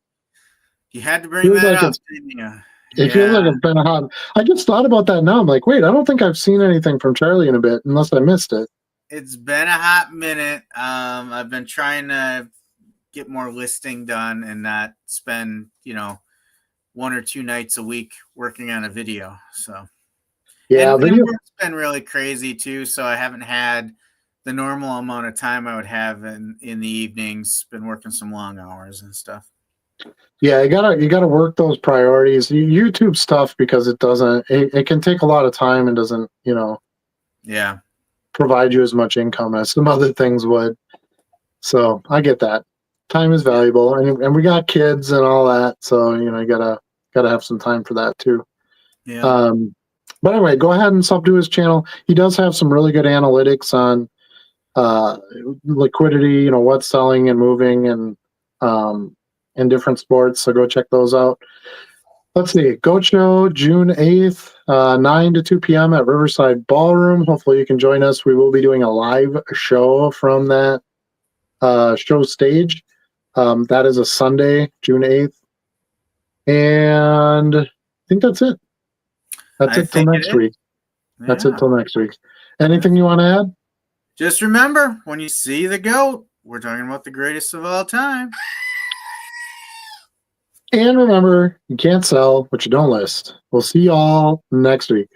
You had to bring that up, didn't you? It feels like it's been a hot. I just thought about that now. I'm like, wait, I don't think I've seen anything from Charlie in a bit, unless I missed it. It's been a hot minute. I've been trying to get more listing done and not spend, 1 or 2 nights a week working on a video. So yeah, and work's been really crazy too. So I haven't had the normal amount of time I would have in the evenings. Been working some long hours and stuff. Yeah, you gotta work those priorities. YouTube stuff, because it can take a lot of time and doesn't, provide you as much income as some other things would. So I get that. Time is valuable, and we got kids and all that, so you gotta have some time for that too. Yeah. But anyway, go ahead and sub to his channel. He does have some really good analytics on liquidity, what's selling and moving, and in different sports. So go check those out. Let's see. Goat Show, June 8th, 9 to 2 p.m. at Riverside Ballroom. Hopefully you can join us. We will be doing a live show from that show stage. That is a Sunday, June 8th. And I think that's it. That's it till next week. That's it till next week. Anything you want to add? Just remember, when you see the goat, we're talking about the greatest of all time. And remember, you can't sell what you don't list. We'll see y'all next week.